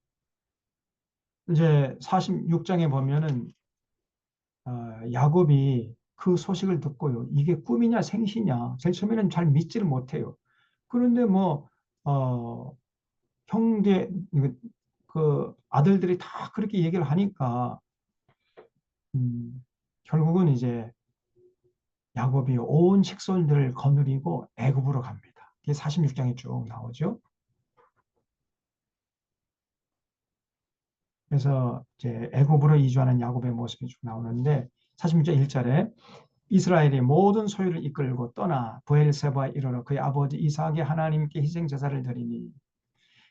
S1: 이제 46장에 보면은 야곱이 그 소식을 듣고요. 이게 꿈이냐 생시냐. 제일 처음에는 잘 믿지를 못해요. 그런데 뭐 형제 그 아들들이 다 그렇게 얘기를 하니까 결국은 이제 야곱이 온 식솔들을 거느리고 애굽으로 갑니다. 이게 46장에 쭉 나오죠. 그래서 이제 애굽으로 이주하는 야곱의 모습이 쭉 나오는데 46장 1절에 이스라엘이 모든 소유를 이끌고 떠나 브엘세바에 이르러 그의 아버지 이삭의 하나님께 희생 제사를 드리니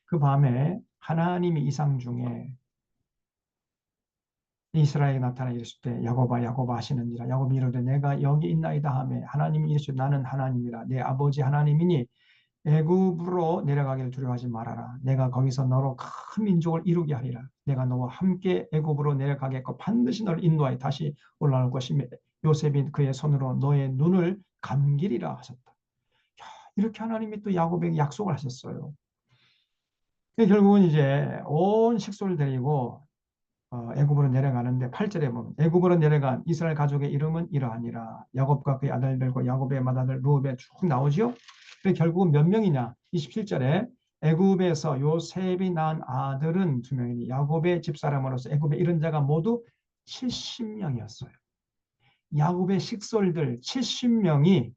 S1: 그 밤에 하나님이 이상 중에 이스라엘에 나타나 이르실 때 야곱아 야곱아 하시는지라. 야곱이 이르되 내가 여기 있나이다 하매 하나님이 이르시되 나는 하나님이라 내 아버지 하나님이니 애굽으로 내려가기를 두려워하지 말아라. 내가 거기서 너로 큰 민족을 이루게 하리라. 내가 너와 함께 애굽으로 내려가겠고 반드시 너를 인도하여 다시 올라올 것이며 요셉이 그의 손으로 너의 눈을 감기리라 하셨다. 야, 이렇게 하나님이 또 야곱에게 약속을 하셨어요. 결국은 이제 온 식솔을 데리고 애굽으로 내려가는데 8절에 보면 애굽으로 내려간 이스라엘 가족의 이름은 이러하니라. 야곱과 그의 아들들과 야곱의 맏아들 루벤 쭉 나오죠. 그래서 결국은 몇 명이냐? 27절에 애굽에서 요셉이 낳은 아들은 2명이니 야곱의 집사람으로서 애굽에 이른 자가 모두 70명이었어요. 야곱의 식솔들 70명이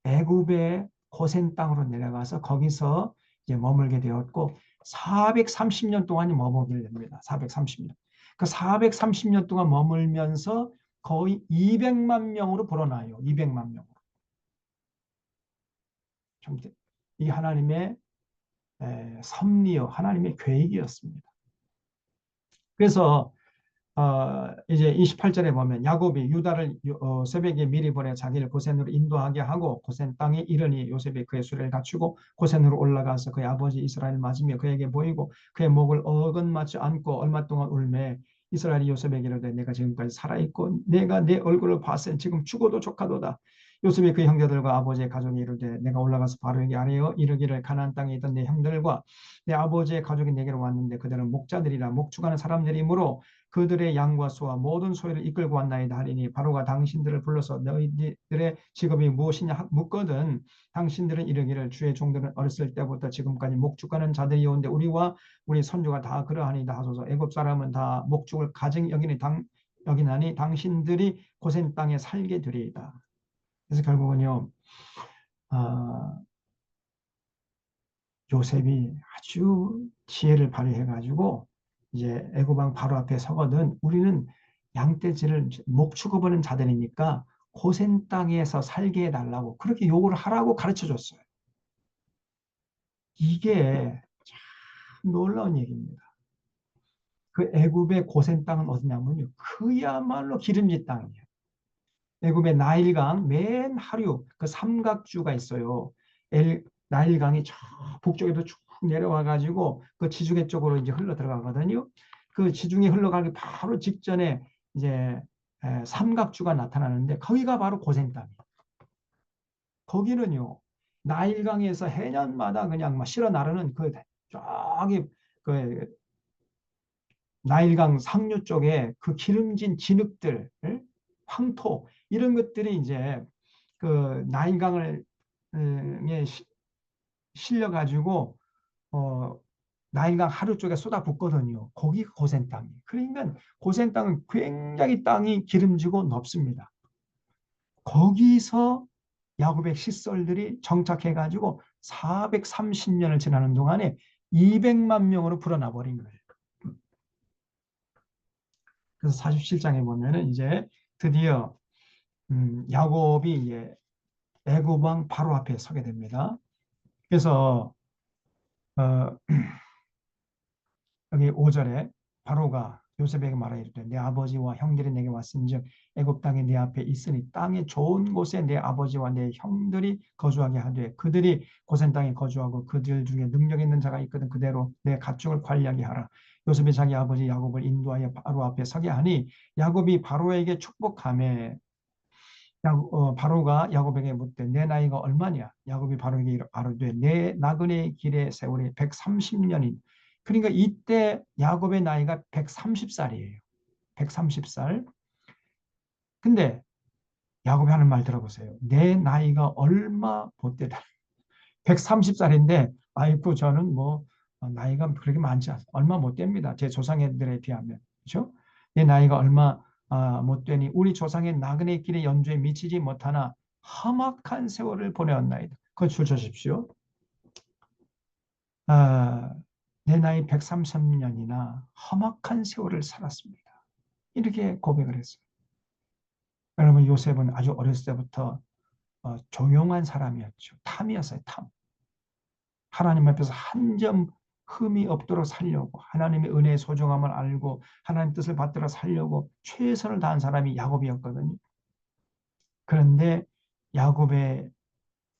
S1: 애굽의 고센 땅으로 내려가서 거기서 이제 머물게 되었고 430년 동안이 머물게 됩니다. 430년. 그 430년 동안 머물면서 거의 200만 명으로 불어나요. 200만 명으로. 이 하나님의 섭리요, 하나님의 계획이었습니다. 그래서 이제 28절에 보면 야곱이 유다를 새벽에 미리 보내 자기를 고센으로 인도하게 하고 고센 땅에 이르니 요셉이 그의 수레를 갖추고 고센으로 올라가서 그의 아버지 이스라엘을 맞으며 그에게 보이고 그의 목을 어긋맞지 않고 얼마 동안 울매 이스라엘이 요셉에게 이르되 내가 지금까지 살아있고 내가 내 얼굴을 봤으니 지금 죽어도 족하도다. 요셉이 그 형제들과 아버지의 가족이 이르되 내가 올라가서 바로에게 아뢰어 이르기를 가나안 땅에 있던 내 형들과 내 아버지의 가족이 내게로 왔는데 그들은 목자들이라 목축하는 사람들이므로 그들의 양과 소와 모든 소유를 이끌고 왔나이다 하리니 바로가 당신들을 불러서 너희들의 직업이 무엇이냐 묻거든 당신들은 이르기를 주의 종들은 어렸을 때부터 지금까지 목축하는 자들이온데 우리와 우리 손주가 다 그러하니다 하소서. 애굽 사람은 다 목축을 가증 여기나니 당신들이 고센 땅에 살게 되리이다. 그래서 결국은요 어, 요셉이 아주 지혜를 발휘해 가지고 이제 애굽 왕 바로 앞에 서거든 우리는 양떼질을 목축업하는 자들이니까 고센 땅에서 살게 해달라고 그렇게 요구를 하라고 가르쳐 줬어요. 이게 참 놀라운 얘기입니다. 그 애굽의 고센 땅은 어디냐면요. 그야말로 기름진 땅이에요. 애굽의 나일강 맨 하류 그 삼각주가 있어요. 나일강이 저 북쪽에도 쭉 내려와 가지고 그 지중해 쪽으로 이제 흘러 들어가거든요. 그 지중해 흘러가기 바로 직전에 이제 삼각주가 나타나는데 거기가 바로 고센 땅이에요. 거기는요. 나일강에서 해년마다 그냥 막 실어 나르는 그 저기 그 나일강 상류 쪽에 그 기름진 진흙들, 황토 이런 것들이 이제 그 나일강을 실려 가지고 나일강 하류 쪽에 쏟아붓거든요. 거기 고센 땅이. 그러니까 고센 땅은 굉장히 땅이 기름지고 넓습니다. 거기서 야곱의 시설들이 정착해가지고 430년을 지나는 동안에 200만 명으로 불어나 버린 거예요. 그래서 47장에 보면은 이제 드디어 야곱이 이제 애굽 왕 바로 앞에 서게 됩니다. 그래서 어, 여기 5절에 바로가 요셉에게 말하기를 내 아버지와 형들이 내게 왔은즉 애굽 땅이 내 앞에 있으니 땅의 좋은 곳에 내 아버지와 내 형들이 거주하게 하되 그들이 고센 땅에 거주하고 그들 중에 능력 있는 자가 있거든 그대로 내 가축을 관리하게 하라. 요셉이 자기 아버지 야곱을 인도하여 바로 앞에 서게 하니 야곱이 바로에게 축복하며 바로가 야곱에게 묻되 내 나이가 얼마냐? 야곱이 바로에게 아뢰되 내 나그네 길의 세월이 130년이. 그러니까 이때 야곱의 나이가 130살이에요. 130살. 근데 야곱이 하는 말 들어보세요. 내 나이가 얼마 못되다. 130살인데 아이고 저는 뭐 나이가 그렇게 많지 않습니다. 얼마 못 됩니다. 제 조상들에 비하면. 그렇죠? 내 나이가 얼마 못 되니 우리 조상의 나그네 길의 연주에 미치지 못하나 험악한 세월을 보내었나이다. 그거 주십시오. 아, 내 나이 130년이나 험악한 세월을 살았습니다. 이렇게 고백을 했어요. 여러분 요셉은 아주 어렸을 때부터 조용한 사람이었죠. 탐이었어요. 탐. 하나님 앞에서 한 점 흠이 없도록 살려고 하나님의 은혜의 소중함을 알고 하나님 뜻을 받들어 살려고 최선을 다한 사람이 야곱이었거든요. 그런데 야곱의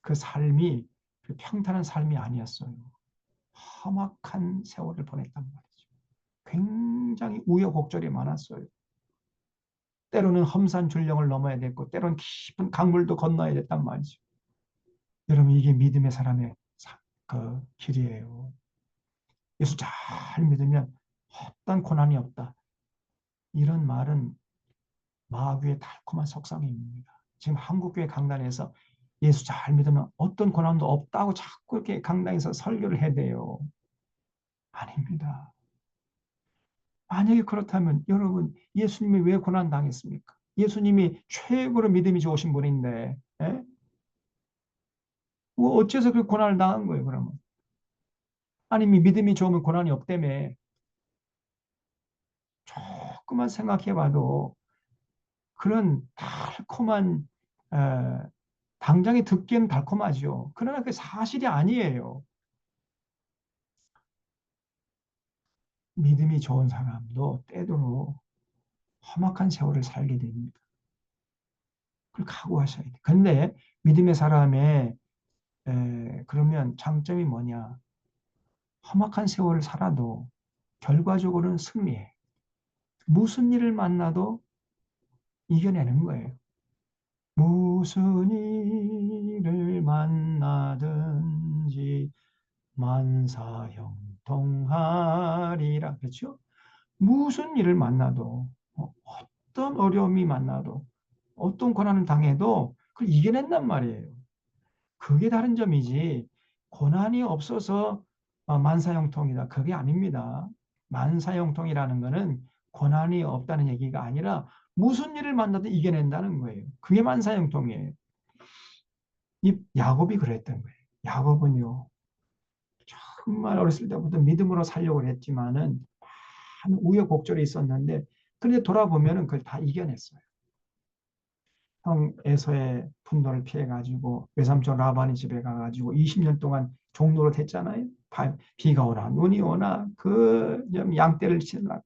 S1: 그 삶이 그 평탄한 삶이 아니었어요. 험악한 세월을 보냈단 말이죠. 굉장히 우여곡절이 많았어요. 때로는 험산 줄령을 넘어야 됐고 때로는 깊은 강물도 건너야 됐단 말이죠. 여러분 이게 믿음의 사람의 그 길이에요. 예수 잘 믿으면 어떤 고난이 없다. 이런 말은 마귀의 달콤한 속삭임입니다. 지금 한국교회 강단에서 예수 잘 믿으면 어떤 고난도 없다고 자꾸 이렇게 강단에서 설교를 해대요. 아닙니다. 만약에 그렇다면 여러분 예수님이 왜 고난 당했습니까? 예수님이 최고로 믿음이 좋으신 분인데 에? 뭐 어째서 그 고난을 당한 거예요 그러면? 아니면 믿음이 좋으면 고난이 없다며. 조금만 생각해봐도 그런 달콤한 당장에 듣기에는 달콤하죠. 그러나 그게 사실이 아니에요. 믿음이 좋은 사람도 때도로 험악한 세월을 살게 됩니다. 그걸 각오하셔야 돼요. 근데 믿음의 사람의 그러면 장점이 뭐냐? 험악한 세월을 살아도 결과적으로는 승리해. 무슨 일을 만나도 이겨내는 거예요. 무슨 일을 만나든지 만사형통하리라. 그렇죠? 무슨 일을 만나도 어떤 어려움이 만나도 어떤 고난을 당해도 그걸 이겨낸단 말이에요. 그게 다른 점이지 고난이 없어서 만사형통이다. 그게 아닙니다. 만사형통이라는 것은 고난이 없다는 얘기가 아니라 무슨 일을 만나도 이겨낸다는 거예요. 그게 만사형통이에요. 이 야곱이 그랬던 거예요. 야곱은요. 정말 어렸을 때부터 믿음으로 살려고 했지만은 많은 우여곡절이 있었는데 그런데 돌아보면은 그걸 다 이겨냈어요. 형 에서의 분노를 피해가지고 외삼촌 라반의 집에 가가지고 20년 동안 종노릇 했잖아요. 비가 오나 눈이 오나 그 양떼를 치려고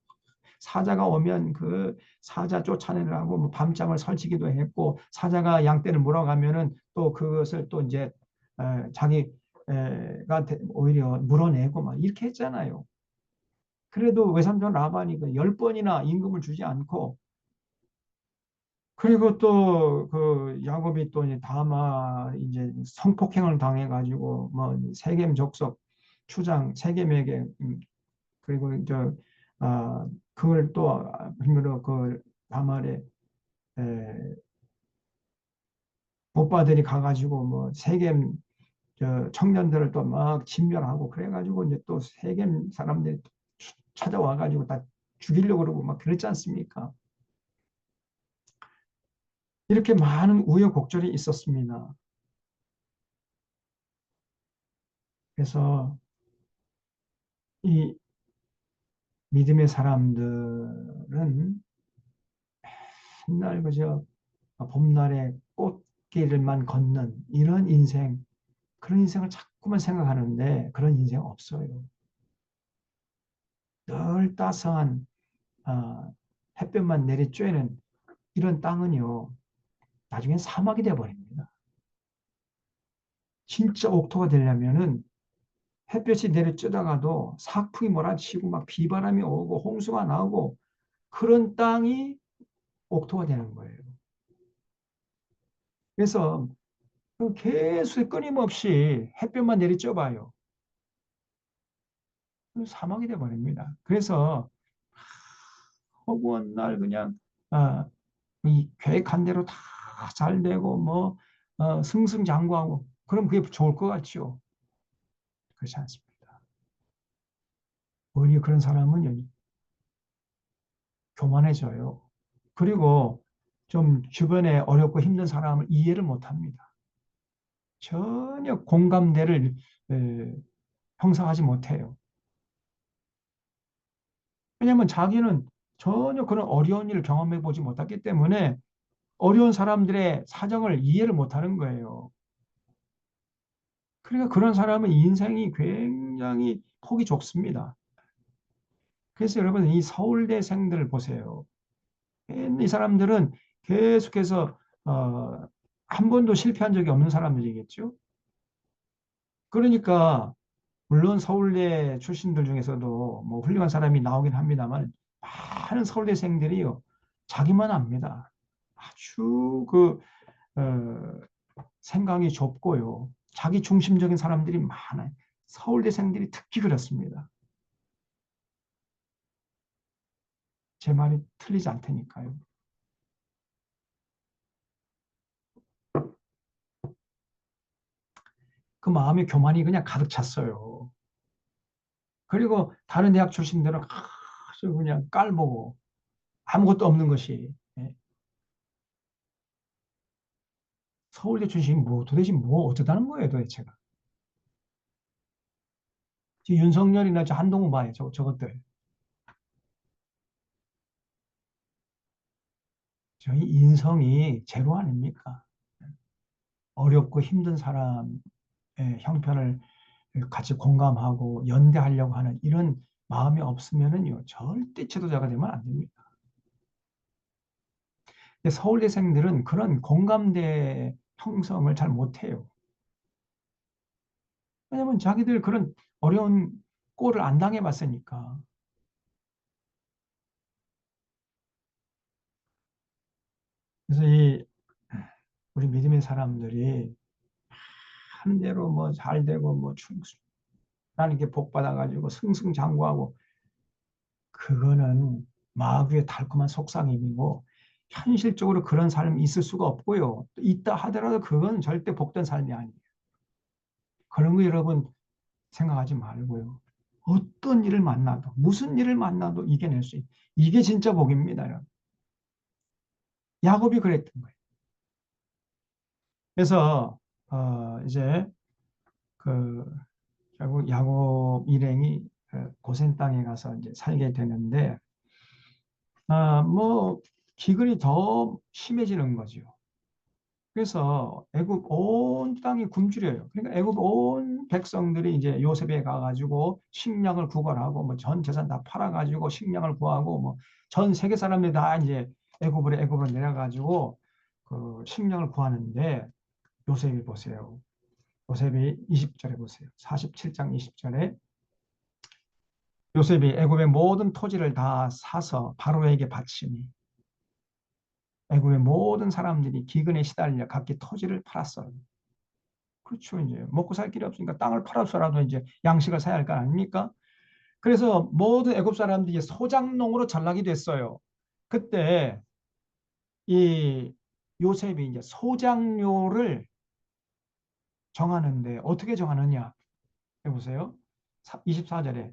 S1: 사자가 오면 그 사자 쫓아내려고 뭐 밤잠을 설치기도 했고 사자가 양떼를 물어가면은 또 그것을 또 이제 자기가 오히려 물어내고 막 이렇게 했잖아요. 그래도 외삼촌 라반이 그 10번이나 임금을 주지 않고 그리고 또 그 야곱이 또 이제 다마 이제 성폭행을 당해가지고 뭐 세겜 족속 추장 세겜에게 그리고 저 그걸 또 힘으로 그 다말에 오빠들이 가가지고 뭐 세겜 저 청년들을 또 막 진멸하고 그래가지고 이제 또 세겜 사람들이 찾아와가지고 다 죽이려고 그러고 막 그랬지 않습니까? 이렇게 많은 우여곡절이 있었습니다. 그래서 이 믿음의 사람들은 맨날 그저 봄날의 꽃길만 걷는 이런 인생, 그런 인생을 자꾸만 생각하는데 그런 인생 없어요. 늘 따스한 햇볕만 내리쬐는 이런 땅은요, 나중엔 사막이 되어버립니다. 진짜 옥토가 되려면은 햇볕이 내리쬐다가도 sak풍이 몰아치고 막 비바람이 오고 홍수가 나오고 그런 땅이 옥토가 되는 거예요. 그래서 계속 끊임없이 햇볕만 내리쬐봐요. 사막이 되어버립니다. 그래서 허구한 날 그냥 아, 이 계획한 대로 다 잘 되고 뭐 승승장구하고 그럼 그게 좋을 것 같죠. 그렇지 않습니다. 오히려 그런 사람은 교만해져요. 그리고 좀 주변에 어렵고 힘든 사람을 이해를 못합니다. 전혀 공감대를 에, 형성하지 못해요. 왜냐하면 자기는 전혀 그런 어려운 일을 경험해 보지 못했기 때문에 어려운 사람들의 사정을 이해를 못하는 거예요. 그러니까 그런 사람은 인생이 굉장히 폭이 좁습니다. 그래서 여러분 이 서울대생들을 보세요. 이 사람들은 계속해서 한 번도 실패한 적이 없는 사람들이겠죠. 그러니까 물론 서울대 출신들 중에서도 뭐 훌륭한 사람이 나오긴 합니다만 많은 서울대생들이요 자기만 압니다. 아주 생각이 좁고요. 자기 중심적인 사람들이 많아요. 서울대생들이 특히 그렇습니다. 제 말이 틀리지 않다니까요. 그 마음에 교만이 그냥 가득 찼어요. 그리고 다른 대학 출신들은 아주 그냥 깔보고 아무것도 없는 것이 예. 서울대 출신이 뭐 도대체 뭐 어쩌다는 거예요 도대체가. 지금 윤석열이나 저 한동훈 봐요 저것들. 저희 인성이 제로 아닙니까? 어렵고 힘든 사람의 형편을 같이 공감하고 연대하려고 하는 이런 마음이 없으면은요 절대 지도자가 되면 안 됩니다. 근데 서울대생들은 그런 공감대 형성을 잘 못해요. 왜냐면 자기들 그런 어려운 꼴을 안 당해봤으니까. 그래서 이 우리 믿음의 사람들이 한 대로 뭐 잘 되고 뭐 하나님께 복 받아가지고 승승장구하고 그거는 마귀의 달콤한 속삭임이고 현실적으로 그런 삶이 있을 수가 없고요. 있다 하더라도 그건 절대 복된 삶이 아니에요. 그런 거 여러분 생각하지 말고요. 어떤 일을 만나도 무슨 일을 만나도 이겨낼 수 있는 이게 진짜 복입니다. 여러분. 야곱이 그랬던 거예요. 그래서 이제 그 결국 야곱 일행이 고센 땅에 가서 이제 살게 되는데 뭐 기근이 더 심해지는 거죠. 그래서 애굽 온 땅이 굶주려요. 그러니까 애굽 온 백성들이 이제 요셉에 가가지고 식량을 구걸하고 뭐 전 재산 다 팔아가지고 식량을 구하고 뭐 전 세계 사람들이 다 이제 애굽으로 내려가지고 그 식량을 구하는데 요셉이 보세요. 요셉이 20절에 보세요. 47장 20절에 요셉이 애굽의 모든 토지를 다 사서 바로에게 바치니 애굽의 모든 사람들이 기근에 시달려 각기 토지를 팔았어요. 그렇죠. 이제 먹고 살 길이 없으니까 땅을 팔아서라도 이제 양식을 사야 할 거 아닙니까? 그래서 모든 애굽 사람들이 소장농으로 전락이 됐어요. 그때 이 요셉이 이제 소장료를 정하는데 어떻게 정하느냐? 해보세요. 24절에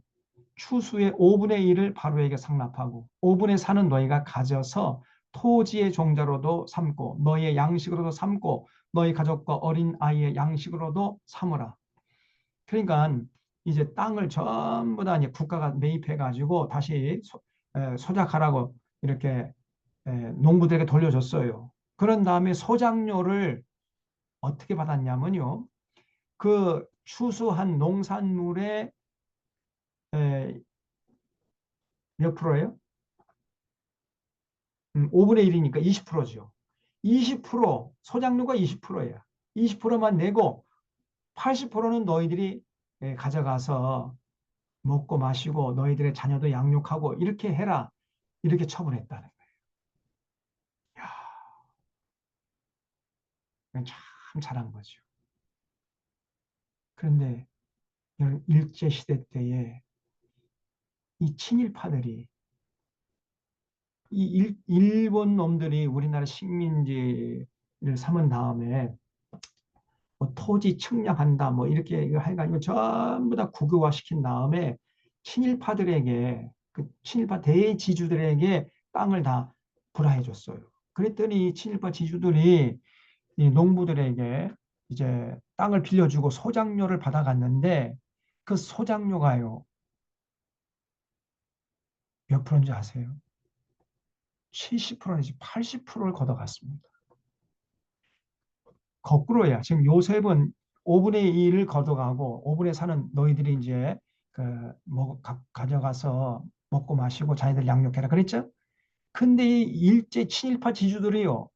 S1: 추수의 5분의 1을 바로에게 상납하고 5분의 4는 너희가 가져서 토지의 종자로도 삼고 너희의 양식으로도 삼고 너희 가족과 어린 아이의 양식으로도 삼으라. 그러니까 이제 땅을 전부 다 이제 국가가 매입해 가지고 다시 소작하라고 이렇게 농부들에게 돌려줬어요. 그런 다음에 소작료를 어떻게 받았냐면요. 그 추수한 농산물의 에, 몇 프로예요? 5분의 1이니까 20%죠. 20% 소작료가 20%야. 20%만 내고 80%는 너희들이 가져가서 먹고 마시고 너희들의 자녀도 양육하고 이렇게 해라. 이렇게 처분했다는 거예요. 이야, 참 잘한 거죠. 그런데 일제시대 때에 이 친일파들이 이 일본 놈들이 우리나라 식민지를 삼은 다음에 뭐 토지 측량한다 뭐 이렇게 이거 해가지고 전부 다 국유화 시킨 다음에 친일파들에게 그 친일파 대지주들에게 땅을 다 불화해 줬어요. 그랬더니 이 친일파 지주들이 이 농부들에게 이제 땅을 빌려주고 소작료를 받아갔는데 그 소작료가요 몇 프로인지 아세요? 70% 내지 80%를 걷어갔습니다. 거꾸로야. 지금 요셉은 5분의 1을 걷어가고 5분의 4는 너희들이 이제 그뭐 가져가서 먹고 마시고 자기들 양육해라 그랬죠? 근데 이 일제 친일파 지주들이요.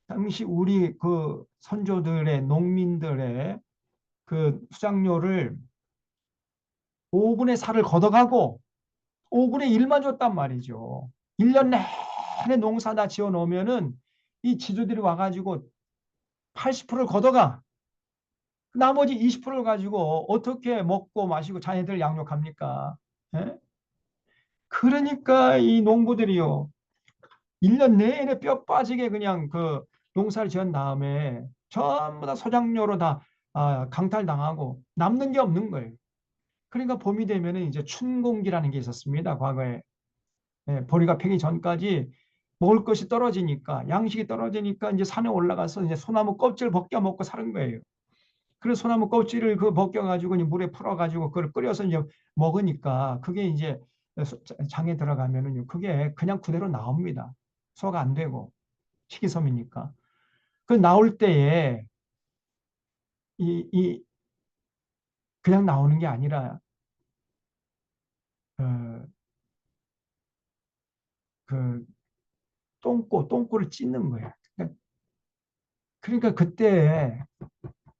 S1: 당시 우리 그 선조들의 농민들의 그 수장료를 5분의 4를 걷어가고 5분의 1만 줬단 말이죠. 1년 내내 농사 다 지어 놓으면은 이 지주들이 와가지고 80%를 걷어가. 나머지 20%를 가지고 어떻게 먹고 마시고 자녀들 양육합니까? 예? 그러니까 이 농부들이요. 1년 내내 뼈 빠지게 그냥 그 농사를 지은 다음에 전부 다 소작료로 다 강탈당하고 남는 게 없는 거예요. 그러니까 봄이 되면은 이제 춘공기라는 게 있었습니다. 과거에. 보리가 피기 전까지 먹을 것이 떨어지니까 양식이 떨어지니까 이제 산에 올라가서 이제 소나무 껍질 벗겨 먹고 사는 거예요. 그래서 소나무 껍질을 그 벗겨가지고 물에 풀어가지고 그걸 끓여서 이제 먹으니까 그게 이제 장에 들어가면은요, 그게 그냥 그대로 나옵니다. 소화가 안 되고 식이섬유니까. 그 나올 때에 이 그냥 나오는 게 아니라 어, 그 똥꼬를 찢는 거예요. 그러니까 그때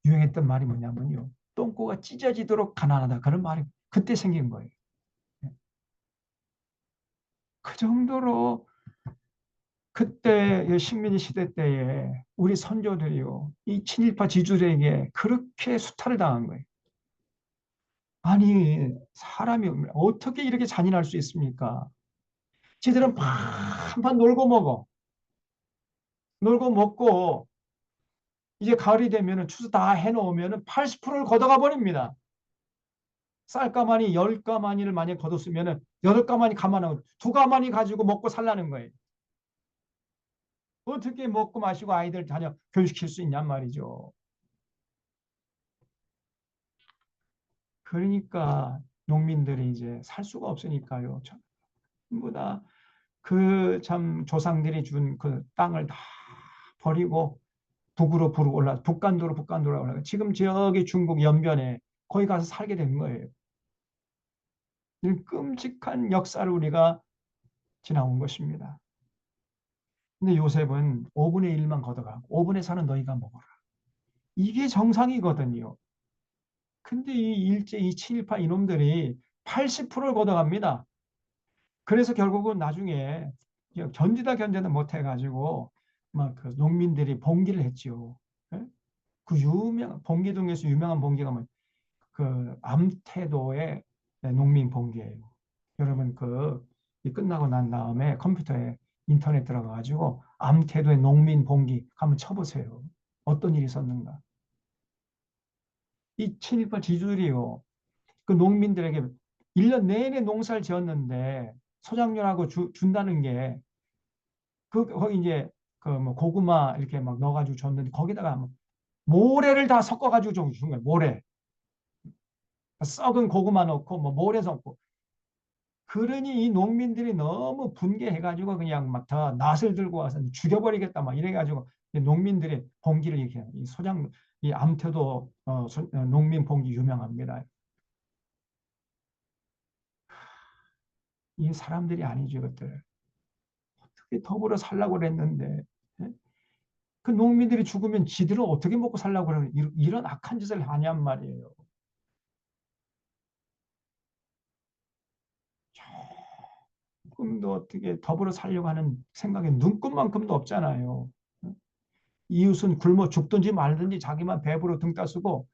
S1: 유행했던 말이 뭐냐면요, 똥꼬가 찢어지도록 가난하다 그런 말이 그때 생긴 거예요. 그 정도로 그때 식민지 시대 때에 우리 선조들이요, 이 친일파 지주들에게 그렇게 수탈을 당한 거예요. 아니, 사람이 어떻게 이렇게 잔인할 수 있습니까? 지들은 한판 놀고 먹어. 놀고 먹고, 이제 가을이 되면은 추수 다 해놓으면은 80%를 걷어가 버립니다. 쌀가마니 10가마니를 만약에 걷었으면은 8가마니 가만하고 2가마니 가지고 먹고 살라는 거예요. 어떻게 먹고 마시고 아이들 자녀 교육시킬 수 있냔 말이죠. 그러니까 농민들이 이제 살 수가 없으니까요. 전부 다 그 참 조상들이 준 그 땅을 다 버리고 북으로 북간도로 올라가. 지금 저기 중국 연변에 거기 가서 살게 된 거예요. 이 끔찍한 역사를 우리가 지나온 것입니다. 근데 요셉은 5분의 1만 걷어가고 5분의 4는 너희가 먹어라. 이게 정상이거든요. 근데 이 친일파 이놈들이 80%를 걷어갑니다. 그래서 결국은 나중에 견디다 못해가지고 막 그 농민들이 봉기를 했지요. 예? 그 봉기동에서 유명한 봉기가 그 암태도의 농민 봉기예요. 여러분 이 끝나고 난 다음에 컴퓨터에 인터넷 들어가가지고 암태도의 농민 봉기 한번 쳐보세요. 어떤 일이 있었는가. 이 친일파 지주들이요. 그 농민들에게 1년 내내 농사를 지었는데 소작료라고 준다는 게 거기 이제 그 뭐 고구마 이렇게 막 넣어가지고 줬는데 거기다가 뭐 모래를 다 섞어가지고 준 거예요. 모래. 썩은 고구마 넣고 뭐 모래 넣고. 그러니 이 농민들이 너무 분개해가지고 그냥 막 다 낫을 들고 와서 죽여버리겠다 막 이래가지고 농민들이 봉기를 이렇게 해요. 이 소장 이 암태도 농민 봉기 유명합니다. 이 사람들이 아니죠, 이것들. 어떻게 더불어 살라고 그랬는데. 예? 그 농민들이 죽으면 지들은 어떻게 먹고 살라고 그러는 이런 악한 짓을 하냔 말이에요. 조금도 어떻게 더불어 살려고 하는 생각에 눈끝만큼도 없잖아요. 이웃은 굶어 죽든지 말든지 자기만 배부로 등 따쓰고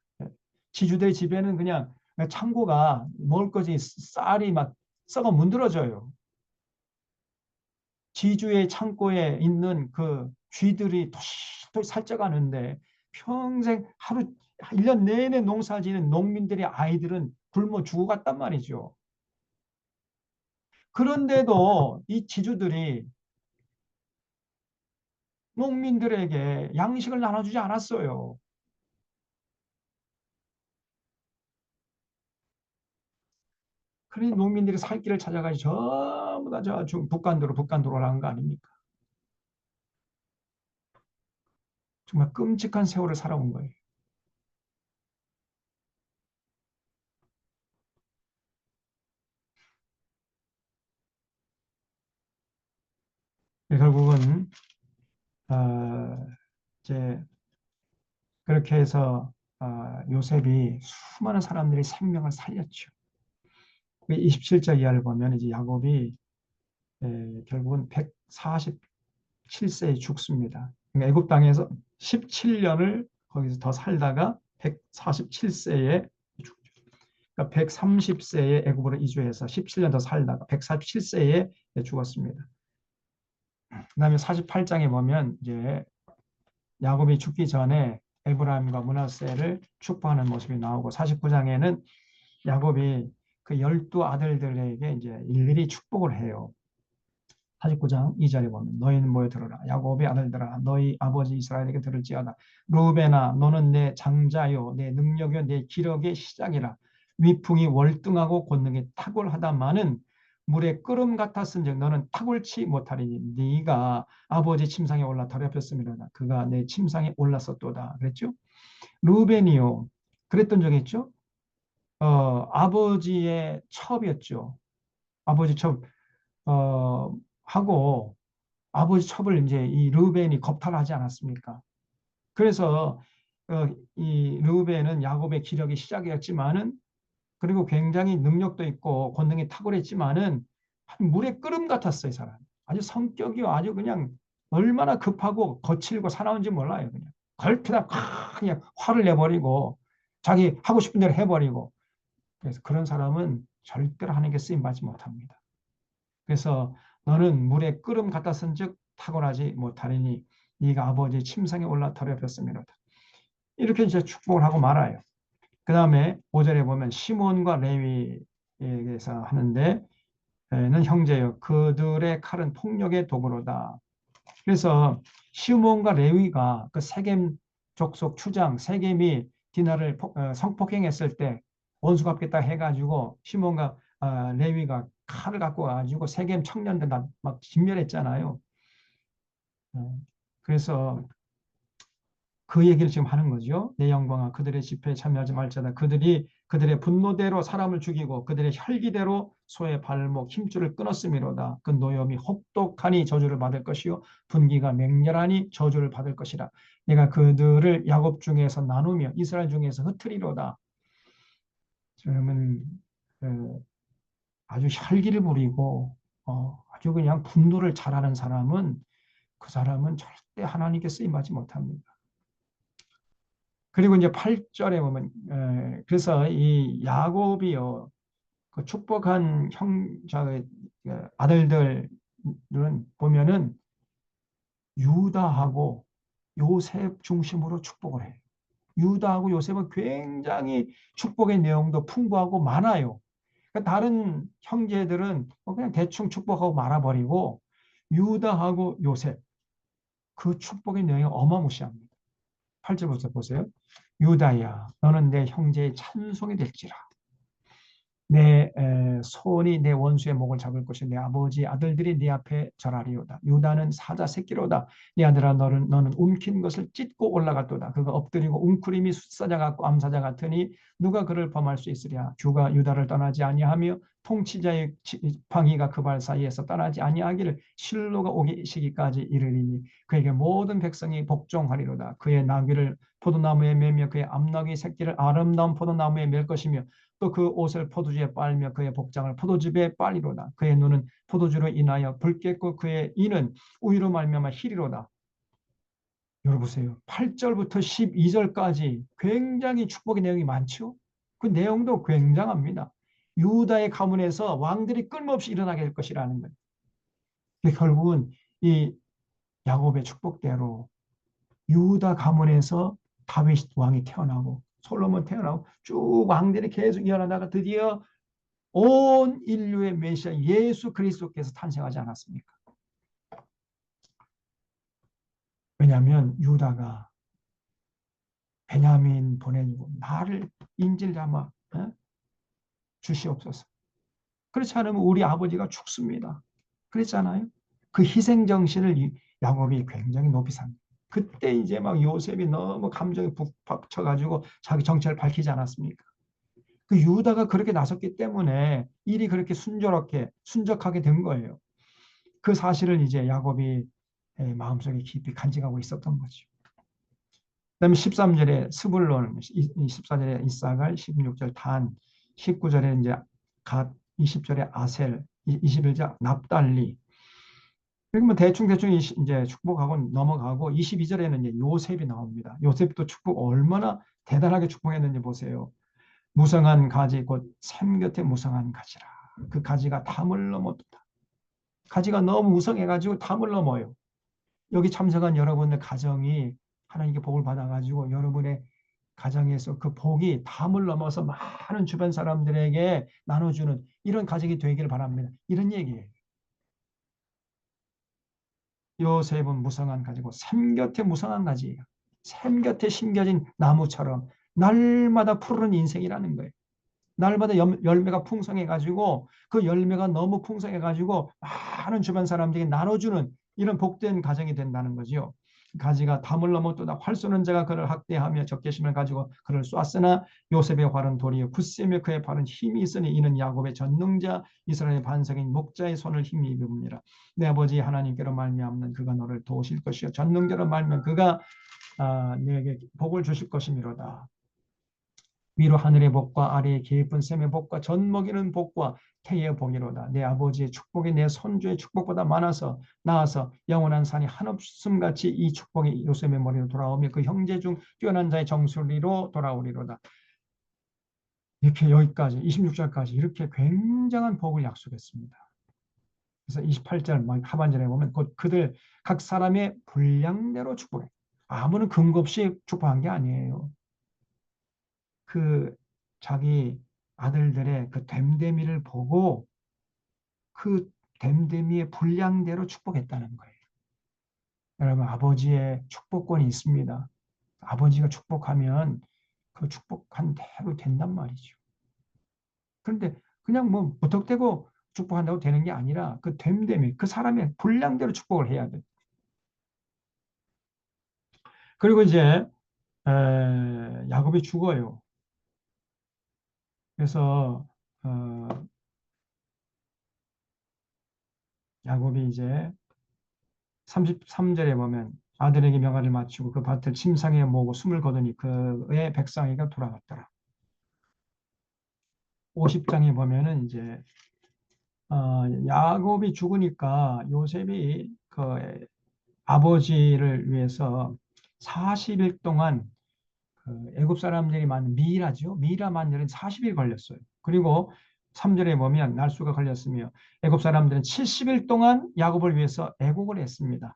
S1: 지주들 집에는 그냥 창고가 먹을 것이 쌀이 막 썩어 문드러져요. 지주의 창고에 있는 그 쥐들이 도시도시 살쪄가는데 평생 하루 1년 내내 농사 지는 농민들의 아이들은 굶어 죽어갔단 말이죠. 그런데도 이 지주들이 농민들에게 양식을 나눠주지 않았어요. 그러니 농민들이 살 길을 찾아가지 전부 다 저 북간도로 나간 거 아닙니까? 정말 끔찍한 세월을 살아온 거예요. 결국은 어, 이제 그렇게 해서 요셉이 수많은 사람들의 생명을 살렸죠. 27절 이하를 보면 이제 야곱이 결국은 147세에 죽습니다. 그러니까 애굽 땅에서 17년을 거기서 더 살다가 147세에 죽죠. 그러니까 130세에 애굽으로 이주해서 17년 더 살다가 147세에 죽었습니다. 그다음에 48장에 보면 이제 야곱이 죽기 전에 에브라임과 므낫세를 축복하는 모습이 나오고 49장에는 야곱이 그 12 아들들에게 이제 일일이 축복을 해요. 49장 2절에 보면 너희는 모여 들어라. 야곱의 아들들아 너희 아버지 이스라엘에게 들을지어다. 루벤아 너는 내 장자요 내 능력이요 내 기력의 시작이라. 위풍이 월등하고 권능이 탁월하다마는 물에 끓음 같았은즉 너는 탁월치 못하리니 네가 아버지 침상에 올라 더럽혔음이로다. 그가 내 침상에 올랐었도다. 그랬죠? 루벤이요. 그랬던 적이 있죠? 아버지의 첩이었죠. 아버지 첩 하고 아버지 첩을 이제 이 르우벤이 겁탈하지 않았습니까? 그래서 이 르우벤은 야곱의 기력의 시작이었지만은 그리고 굉장히 능력도 있고 권능이 탁월했지만은 물의 끓음 같았어요, 이 사람. 아주 성격이 아주 그냥 얼마나 급하고 거칠고 사나운지 몰라요, 그냥. 걸피다 그냥 화를 내버리고 자기 하고 싶은 대로 해버리고 그래서 그런 사람은 절대로 하는 게 쓰임 받지 못합니다. 그래서 너는 물에 끓음 같았은즉 탁월하지 못하리니 네가 아버지의 침상에 올라 더럽혔음이로다. 이렇게 이제 축복을 하고 말아요. 그 다음에 5절에 보면 시몬과 레위에게서 하는데 는 형제여 그들의 칼은 폭력의 도구로다. 그래서 시몬과 레위가 그 세겜 족속 추장 세겜이 디나를 성폭행했을 때 원수 갚겠다 해가지고 시몬과 레위가 칼을 갖고 가지고 세겜 청년들 막 진멸했잖아요. 그래서 그 얘기를 지금 하는 거죠. 내 영광아 그들의 집회에 참여하지 말자다. 그들이 그들의 분노대로 사람을 죽이고 그들의 혈기대로 소의 발목 힘줄을 끊었음이로다. 그 노염이 혹독하니 저주를 받을 것이요 분기가 맹렬하니 저주를 받을 것이라. 내가 그들을 야곱 중에서 나누며 이스라엘 중에서 흩트리로다. 그러면 아주 혈기를 부리고 아주 그냥 분노를 잘하는 사람은 그 사람은 절대 하나님께 쓰임 받지 못합니다. 그리고 이제 8절에 보면 그래서 이 야곱이요 그 축복한 아들들은 보면은 유다하고 요셉 중심으로 축복을 해요. 유다하고 요셉은 굉장히 축복의 내용도 풍부하고 많아요. 그러니까 다른 형제들은 그냥 대충 축복하고 말아버리고 유다하고 요셉 그 축복의 내용이 어마무시합니다. 8절부터 보세요. 유다야 너는 내 형제의 찬송이 될지라. 내 손이 내 원수의 목을 잡을 것이 내 아버지 아들들이 네 앞에 절하리로다. 유다는 사자 새끼로다. 네 아들아 너는 움킨 것을 찢고 올라갔도다. 그가 엎드리고 웅크림이 숫사자 같고 암사자 같으니 누가 그를 범할 수 있으랴. 주가 유다를 떠나지 아니하며 통치자의 방위가 그 발 사이에서 떠나지 아니하기를 실로가 오기 시기까지 이르리니 그에게 모든 백성이 복종하리로다. 그의 나귀를 포도나무에 매며 그의 암나귀 새끼를 아름다운 포도나무에 맬 것이며 또 그 옷을 포도주에 빨며 그의 복장을 포도즙에 빨리로다. 그의 눈은 포도주로 인하여 붉겠고 그의 이는 우유로 말미암아 희리로다. 여러분 보세요. 8절부터 12절까지 굉장히 축복의 내용이 많죠. 그 내용도 굉장합니다. 유다의 가문에서 왕들이 끊임없이 일어나게 될 것이라는 거예요. 결국은 이 야곱의 축복대로 유다 가문에서 다윗 왕이 태어나고 솔로몬 태어나고 쭉 왕들이 계속 일어나다가 드디어 온 인류의 메시아 예수 그리스도께서 탄생하지 않았습니까? 왜냐하면 유다가 베냐민 보내고 나를 인질 삼아 주시옵소서. 그렇지 않으면 우리 아버지가 죽습니다. 그랬잖아요. 그 희생 정신을 야곱이 굉장히 높이 삽니다. 그때 이제 막 요셉이 너무 감정이 북받쳐가지고 자기 정체를 밝히지 않았습니까? 그 유다가 그렇게 나섰기 때문에 일이 그렇게 순조롭게 순적하게 된 거예요. 그 사실을 이제 야곱이 마음속에 깊이 간직하고 있었던 거죠. 그다음에 13절에 스불론, 14절에 이사갈, 16절 단, 19절에 이제 갓, 20절에 아셀, 21절 납달리. 그리고 뭐 대충 이제 축복하고 넘어가고 22절에는 이제 요셉이 나옵니다. 요셉도 축복 얼마나 대단하게 축복했는지 보세요. 무성한 가지 곧 샘 곁에 무성한 가지라. 그 가지가 담을 넘었다. 가지가 너무 무성해가지고 담을 넘어요. 여기 참석한 여러분의 가정이 하나님께 복을 받아가지고 여러분의 가정에서 그 복이 담을 넘어서 많은 주변 사람들에게 나눠주는 이런 가정이 되기를 바랍니다. 이런 얘기예요. 요셉은 무성한 가지고 샘 곁에 무성한 가지예요. 샘 곁에 심겨진 나무처럼 날마다 푸르는 인생이라는 거예요. 날마다 열매가 풍성해가지고 그 열매가 너무 풍성해가지고 많은 주변 사람들에게 나눠주는 이런 복된 가정이 된다는 거죠. 가지가 담을 넘어도다 활 쏘는 자가 그를 학대하며 적개심을 가지고 그를 쐈으나 요셉의 활은 도리어 굳세며 그의 발은 힘이 있으니 이는 야곱의 전능자 이스라엘의 반석인 목자의 손을 힘이 입음이라. 내 아버지 하나님께로 말미암는 그가 너를 도우실 것이요 전능자로 말면 그가 내게 복을 주실 것이미로다. 위로 하늘의 복과 아래의 깊은 샘의 복과 젖 먹이는 복과 태의 복이로다. 내 아버지의 축복이 내 손주의 축복보다 많아서 나아서 영원한 산이 한없음같이 이 축복이 요셉의 머리로 돌아오며 그 형제 중 뛰어난 자의 정수리로 돌아오리로다. 이렇게 여기까지 26절까지 이렇게 굉장한 복을 약속했습니다. 그래서 28절 하반절에 보면 곧 그들 각 사람의 분량대로 축복해. 아무런 근거 없이 축복한 게 아니에요. 그 자기 아들들의 그 됨됨이를 보고 그 됨됨이의 분량대로 축복했다는 거예요. 여러분 아버지의 축복권이 있습니다. 아버지가 축복하면 그 축복한 대로 된단 말이죠. 그런데 그냥 뭐 무턱대고 축복한다고 되는 게 아니라 그 됨됨이 그 사람의 분량대로 축복을 해야 돼. 그리고 이제 야곱이 죽어요. 그래서 야곱이 이제 33절에 보면 아들에게 명화를 맞추고 그 밭을 침상에 모으고 숨을 거두니 그의 백성이가 돌아갔더라. 50장에 보면은 이제 야곱이 죽으니까 요셉이 그 아버지를 위해서 40일 동안 그 애굽 사람들이 많은 미라죠. 미라 만드는 40일 걸렸어요. 그리고 3절에 보면 날수가 걸렸으며 애굽 사람들은 70일 동안 야곱을 위해서 애국을 했습니다.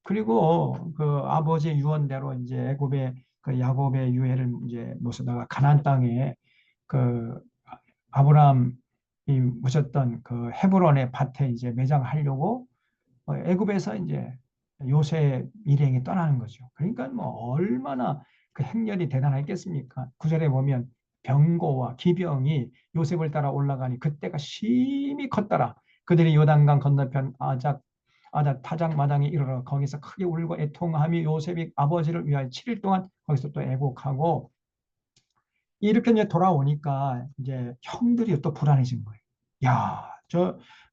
S1: 그리고 그 아버지의 유언대로 이제 애굽의 그 야곱의 유해를 이제 모시다가 가나안 땅에 그 아브라함이 모셨던 그 헤브론의 밭에 이제 매장하려고 애굽에서 이제 요셉 일행이 떠나는 거죠. 그러니까 뭐 얼마나 그 행렬이 대단했겠습니까? 구절에 보면 병고와 기병이 요셉을 따라 올라가니 그때가 심히 컸더라. 그들이 요단강 건너편 아작 타작 마당에 이르러 거기서 크게 울고 애통하며 요셉이 아버지를 위하여 7일 동안 거기서 또 애곡하고, 이렇게 이제 돌아오니까 이제 형들이 또 불안해진 거예요. 야,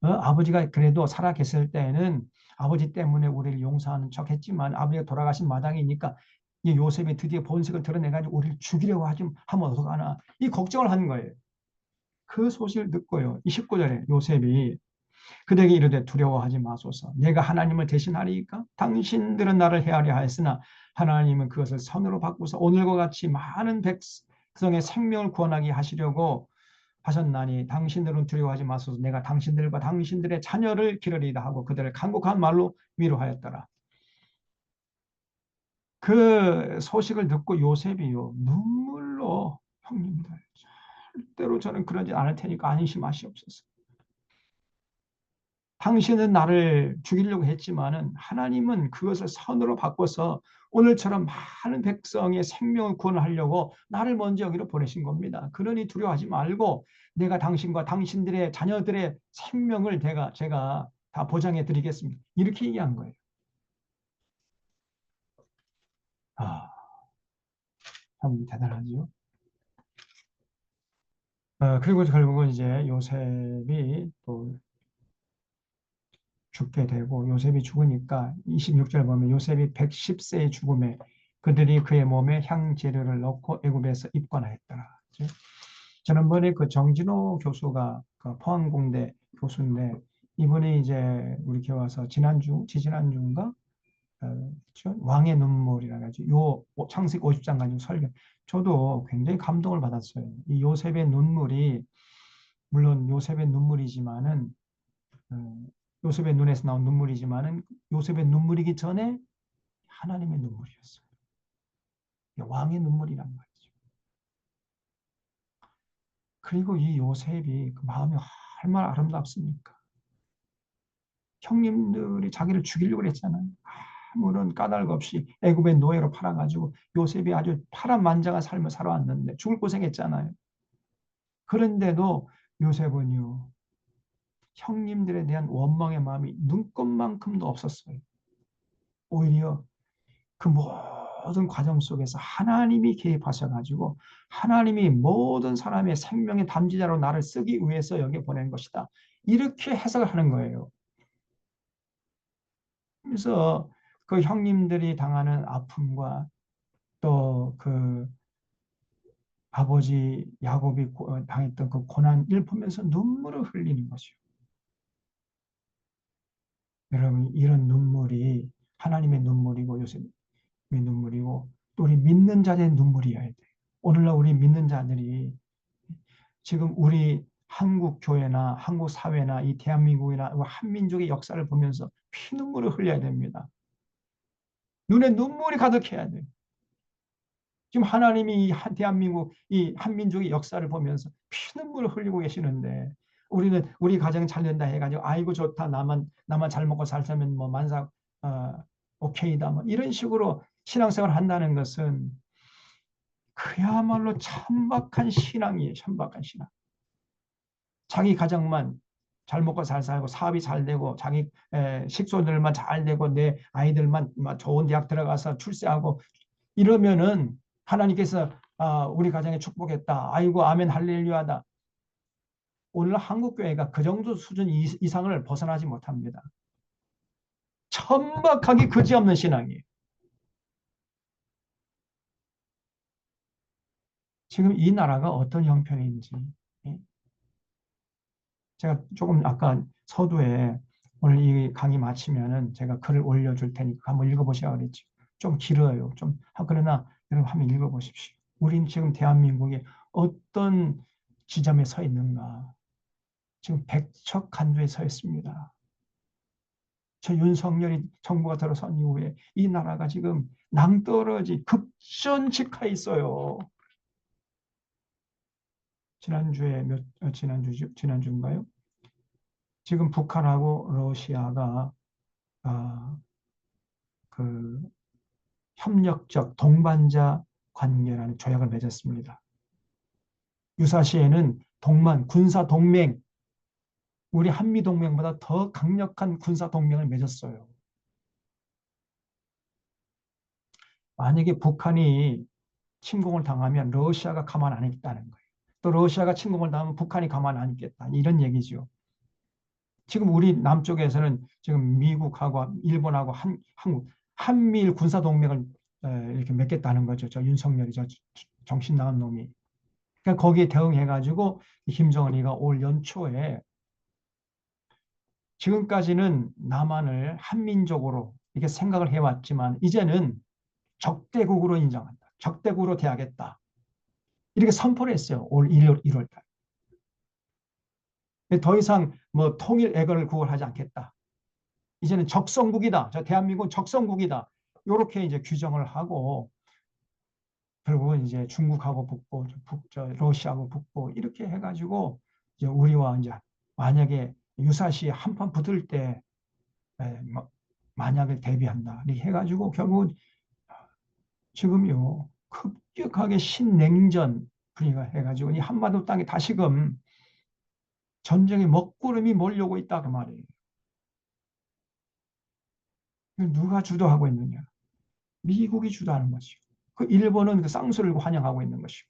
S1: 아버지가 그래도 살아 계실 때는 아버지 때문에 우리를 용서하는 척 했지만 아버지가 돌아가신 마당이니까 이 요셉이 드디어 본색을 드러내가지고 우리를 죽이려고 하면 어떡하나, 이 걱정을 하는 거예요. 그 소식을 듣고요. 이 19절에 요셉이 그들에게 이르되 두려워하지 마소서. 내가 하나님을 대신하리이까? 당신들은 나를 헤아려 하였으나 하나님은 그것을 선으로 바꾸서 오늘과 같이 많은 백성의 생명을 구원하게 하시려고 하셨나니 당신들은 두려워하지 마소서. 내가 당신들과 당신들의 자녀를 기르리이다 하고 그들을 간곡한 말로 위로하였더라. 그 소식을 듣고 요셉이요 눈물로, 형님들 절대로 저는 그러지 않을 테니까 안심하시옵소서. 당신은 나를 죽이려고 했지만은 하나님은 그것을 선으로 바꿔서 오늘처럼 많은 백성의 생명을 구원하려고 나를 먼저 여기로 보내신 겁니다. 그러니 두려워하지 말고 내가 당신과 당신들의 자녀들의 생명을 제가 다 보장해 드리겠습니다. 이렇게 얘기한 거예요. 아, 참 대단하죠. 그리고 결국은 이제 요셉이 또 죽게 되고, 요셉이 죽으니까 26절 보면 요셉이 110세의 죽음에 그들이 그의 몸에 향재료를 넣고 애굽에서 입관하였더라. 지난번에 그 정진호 교수가 그 포항공대 교수인데, 이분이 이제 우리 교회 와서 지지난주인가 왕의 눈물이라 가지고 요 창세기 50장 가지고 설교, 저도 굉장히 감동을 받았어요. 이 요셉의 눈물이, 물론 요셉의 눈물이지만은 어, 요셉의 눈에서 나온 눈물이지만은 요셉의 눈물이기 전에 하나님의 눈물이었어요. 왕의 눈물이란 말이죠. 그리고 이 요셉이 그 마음이 얼마나 아름답습니까? 형님들이 자기를 죽이려고 했잖아요. 아무런 까닭 없이 애굽의 노예로 팔아가지고 요셉이 아주 파란만장한 삶을 살아왔는데 죽을 고생했잖아요. 그런데도 요셉은요, 형님들에 대한 원망의 마음이 눈꼽만큼도 없었어요. 오히려 그 모든 과정 속에서 하나님이 개입하셔가지고 하나님이 모든 사람의 생명의 담지자로 나를 쓰기 위해서 여기 보낸 것이다, 이렇게 해석을 하는 거예요. 그래서 그 형님들이 당하는 아픔과 또 그 아버지 야곱이 당했던 그 고난을 보면서 눈물을 흘리는 것이요. 여러분, 이런 눈물이 하나님의 눈물이고 요셉의 눈물이고 또 우리 믿는 자의 눈물이어야 돼. 오늘날 우리 믿는 자들이 지금 우리 한국 교회나 한국 사회나 이 대한민국이나 한민족의 역사를 보면서 피눈물을 흘려야 됩니다. 눈에 눈물이 가득해야 돼. 지금 하나님이 이 대한민국, 이 한민족의 역사를 보면서 피눈물을 흘리고 계시는데, 우리는 우리 가정 잘 된다 해가지고 아이고 좋다, 나만 잘 먹고 살자면 뭐 만사 어, 오케이다, 뭐 이런 식으로 신앙생활을 한다는 것은 그야말로 천박한 신앙이에요. 천박한 신앙. 자기 가정만 잘 먹고 잘 살고 사업이 잘 되고 자기 식소들만 잘 되고 내 아이들만 좋은 대학 들어가서 출세하고 이러면은 하나님께서 우리 가정에 축복했다, 아이고 아멘 할렐루야다. 오늘 한국 교회가 그 정도 수준 이상을 벗어나지 못합니다. 천박하게 그지없는 신앙이에요. 지금 이 나라가 어떤 형편인지, 예? 제가 조금 아까 서두에 오늘 이 강의 마치면은 제가 글을 올려줄 테니까 한번 읽어보시라고 그랬죠. 좀 길어요. 그러나 여러분 한번 읽어보십시오. 우린 지금 대한민국이 어떤 지점에 서 있는가. 지금 백척간두에 서 있습니다. 저 윤석열이 정부가 들어선 이후에 이 나라가 지금 낭떠러지 급전직하에 있어요. 지난주인가요? 지금 북한하고 러시아가 아, 그 협력적 동반자 관계라는 조약을 맺었습니다. 유사시에는 동만 군사 동맹, 우리 한미 동맹보다 더 강력한 군사 동맹을 맺었어요. 만약에 북한이 침공을 당하면 러시아가 가만 안 있다는 거예요. 또 러시아가 침공을 당하면 북한이 가만 안 있겠다. 이런 얘기죠. 지금 우리 남쪽에서는 지금 미국하고 일본하고 한국, 한미일 군사 동맹을 이렇게 맺겠다는 거죠. 저 윤석열이 저 정신 나간 놈이. 그러니까 거기에 대응해가지고 김정은이가 올 연초에 지금까지는 남한을 한민족으로 이렇게 생각을 해왔지만 이제는 적대국으로 인정한다. 적대국으로 대하겠다. 이렇게 선포를 했어요. 올 1월 달. 더 이상 뭐 통일 애건을 구걸하지 않겠다. 이제는 적성국이다. 저 대한민국은 적성국이다. 이렇게 이제 규정을 하고 결국은 이제 중국하고 붙고 러시아하고 붙고 이렇게 해가지고 이제 우리와 이제 만약에 유사시 한판 붙을 때 만약에 대비한다. 이렇게 해가지고 결국은 지금요 급격하게 신냉전 분위기가 해가지고 이 한반도 땅에 다시금 전쟁의 먹구름이 몰려오고 있다 그 말이에요. 누가 주도하고 있느냐? 미국이 주도하는 것이고 그 일본은 그 쌍수를 환영하고 있는 것이고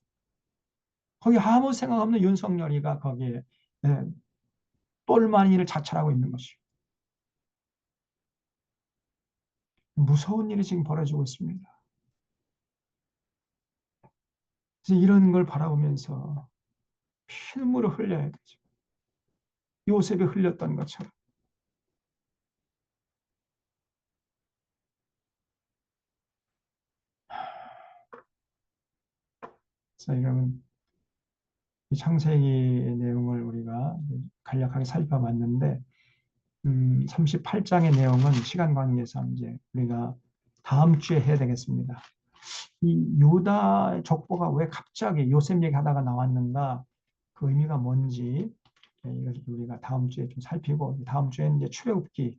S1: 거기 아무 생각 없는 윤석열이가 거기에 예, 똘마니를 자찰하고 있는 것이고 무서운 일이 지금 벌어지고 있습니다. 그래서 이런 걸 바라보면서 피눈물을 흘려야 되죠. 요셉이 흘렸던 것처럼. 그래서 이런 이 창세기의 내용을 우리가 간략하게 살펴봤는데 38장의 내용은 시간 관계상 이제 우리가 다음 주에 해야 되겠습니다. 이 유다 족보가 왜 갑자기 요셉 얘기하다가 나왔는가 그 의미가 뭔지 이걸 우리가 다음 주에 좀 살피고 다음 주에는 이제 출애굽기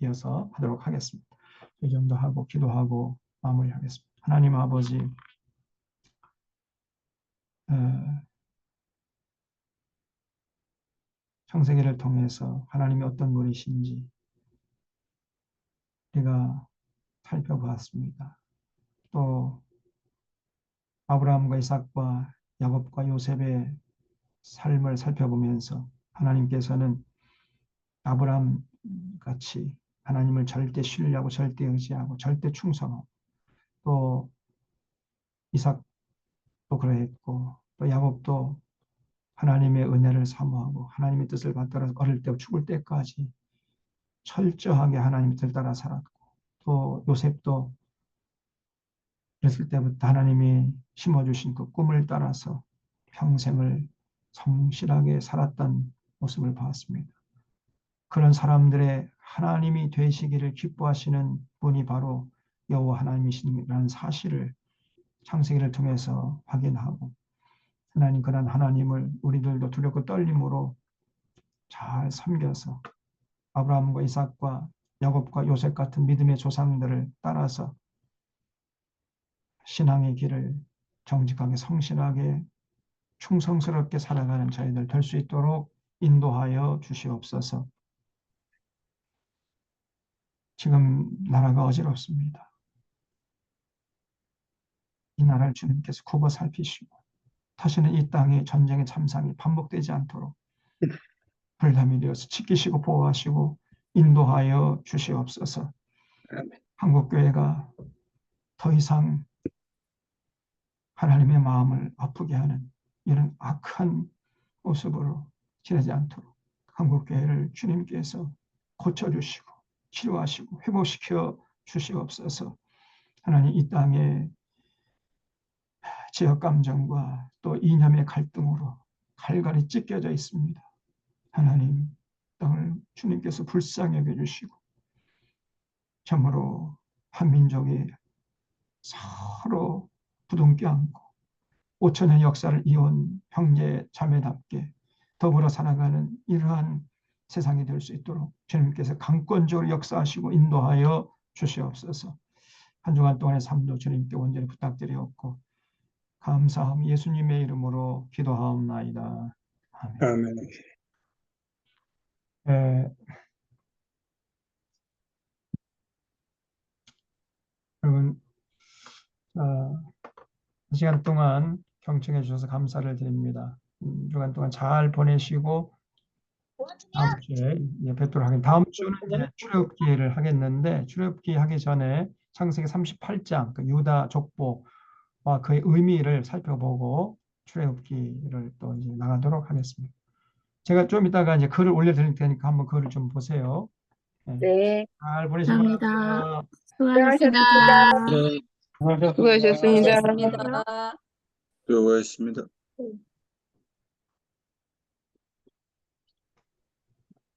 S1: 이어서 하도록 하겠습니다. 이 정도 하고 기도하고 마무리하겠습니다. 하나님 아버지 창세기를 통해서 하나님이 어떤 분이신지 우리가 살펴보았습니다. 또 아브라함과 이삭과 야곱과 요셉의 삶을 살펴보면서 하나님께서는 아브라함 같이 하나님을 절대 신뢰하고 절대 의지하고 절대 충성하고 또 이삭도 그러했고 또 야곱도 하나님의 은혜를 사모하고 하나님의 뜻을 받들어 어릴 때 죽을 때까지 철저하게 하나님의 뜻을 따라 살았고 또 요셉도 어렸을 때부터 하나님이 심어주신 그 꿈을 따라서 평생을 성실하게 살았던 모습을 보았습니다. 그런 사람들의 하나님이 되시기를 기뻐하시는 분이 바로 여호와 하나님이시라는 사실을 창세기를 통해서 확인하고 하나님 그런 하나님을 우리들도 두렵고 떨림으로 잘 섬겨서 아브라함과 이삭과 야곱과 요셉 같은 믿음의 조상들을 따라서 신앙의 길을 정직하게 성실하게 충성스럽게 살아가는 저희들 될 수 있도록 인도하여 주시옵소서. 지금 나라가 어지럽습니다. 이 나라를 주님께서 굽어 살피시고 다시는 이 땅의 전쟁의 참상이 반복되지 않도록 불담이 되어서 지키시고 보호하시고 인도하여 주시옵소서. 한국교회가 더 이상 하나님의 마음을 아프게 하는 이런 악한 모습으로 지내지 않도록 한국교회를 주님께서 고쳐주시고 치료하시고 회복시켜 주시옵소서. 하나님 이 땅에 지역감정과 또 이념의 갈등으로 갈갈이 찢겨져 있습니다. 하나님 땅을 주님께서 불쌍히 여겨주시고 참으로 한민족이 서로 부둥켜 안고 5천년 역사를 이어온 형제 자매답게 더불어 살아가는 이러한 세상이 될 수 있도록 주님께서 강권적으로 역사하시고 인도하여 주시옵소서. 한 주간 동안의 삶도 주님께 온전히 부탁드리옵고 감사함 예수님의 이름으로 기도하옵나이다. 아멘.
S2: 아멘.
S1: 예, 여러분, 한 시간 동안 경청해 주셔서 감사를 드립니다. 주간 동안 잘 보내시고 다음 주에 뵙도록 하겠습니다. 다음 주는 이제 출애굽기를 하겠는데 출애굽기 하기 전에 창세기 38장 그 유다 족보와 그의 의미를 살펴보고 출애굽기를 또 이제 나가도록 하겠습니다. 제가 좀 이따가 이제 글을 올려드릴 테니까 한번 글을 좀 보세요. 네.
S3: 네.
S1: 잘 보내시기
S4: 감사합니다.
S1: 바랍니다.
S4: 수고하셨습니다.
S3: 수고하셨습니다.
S2: 수고하셨습니다.
S3: 수고하셨습니다.
S2: 수고하셨습니다.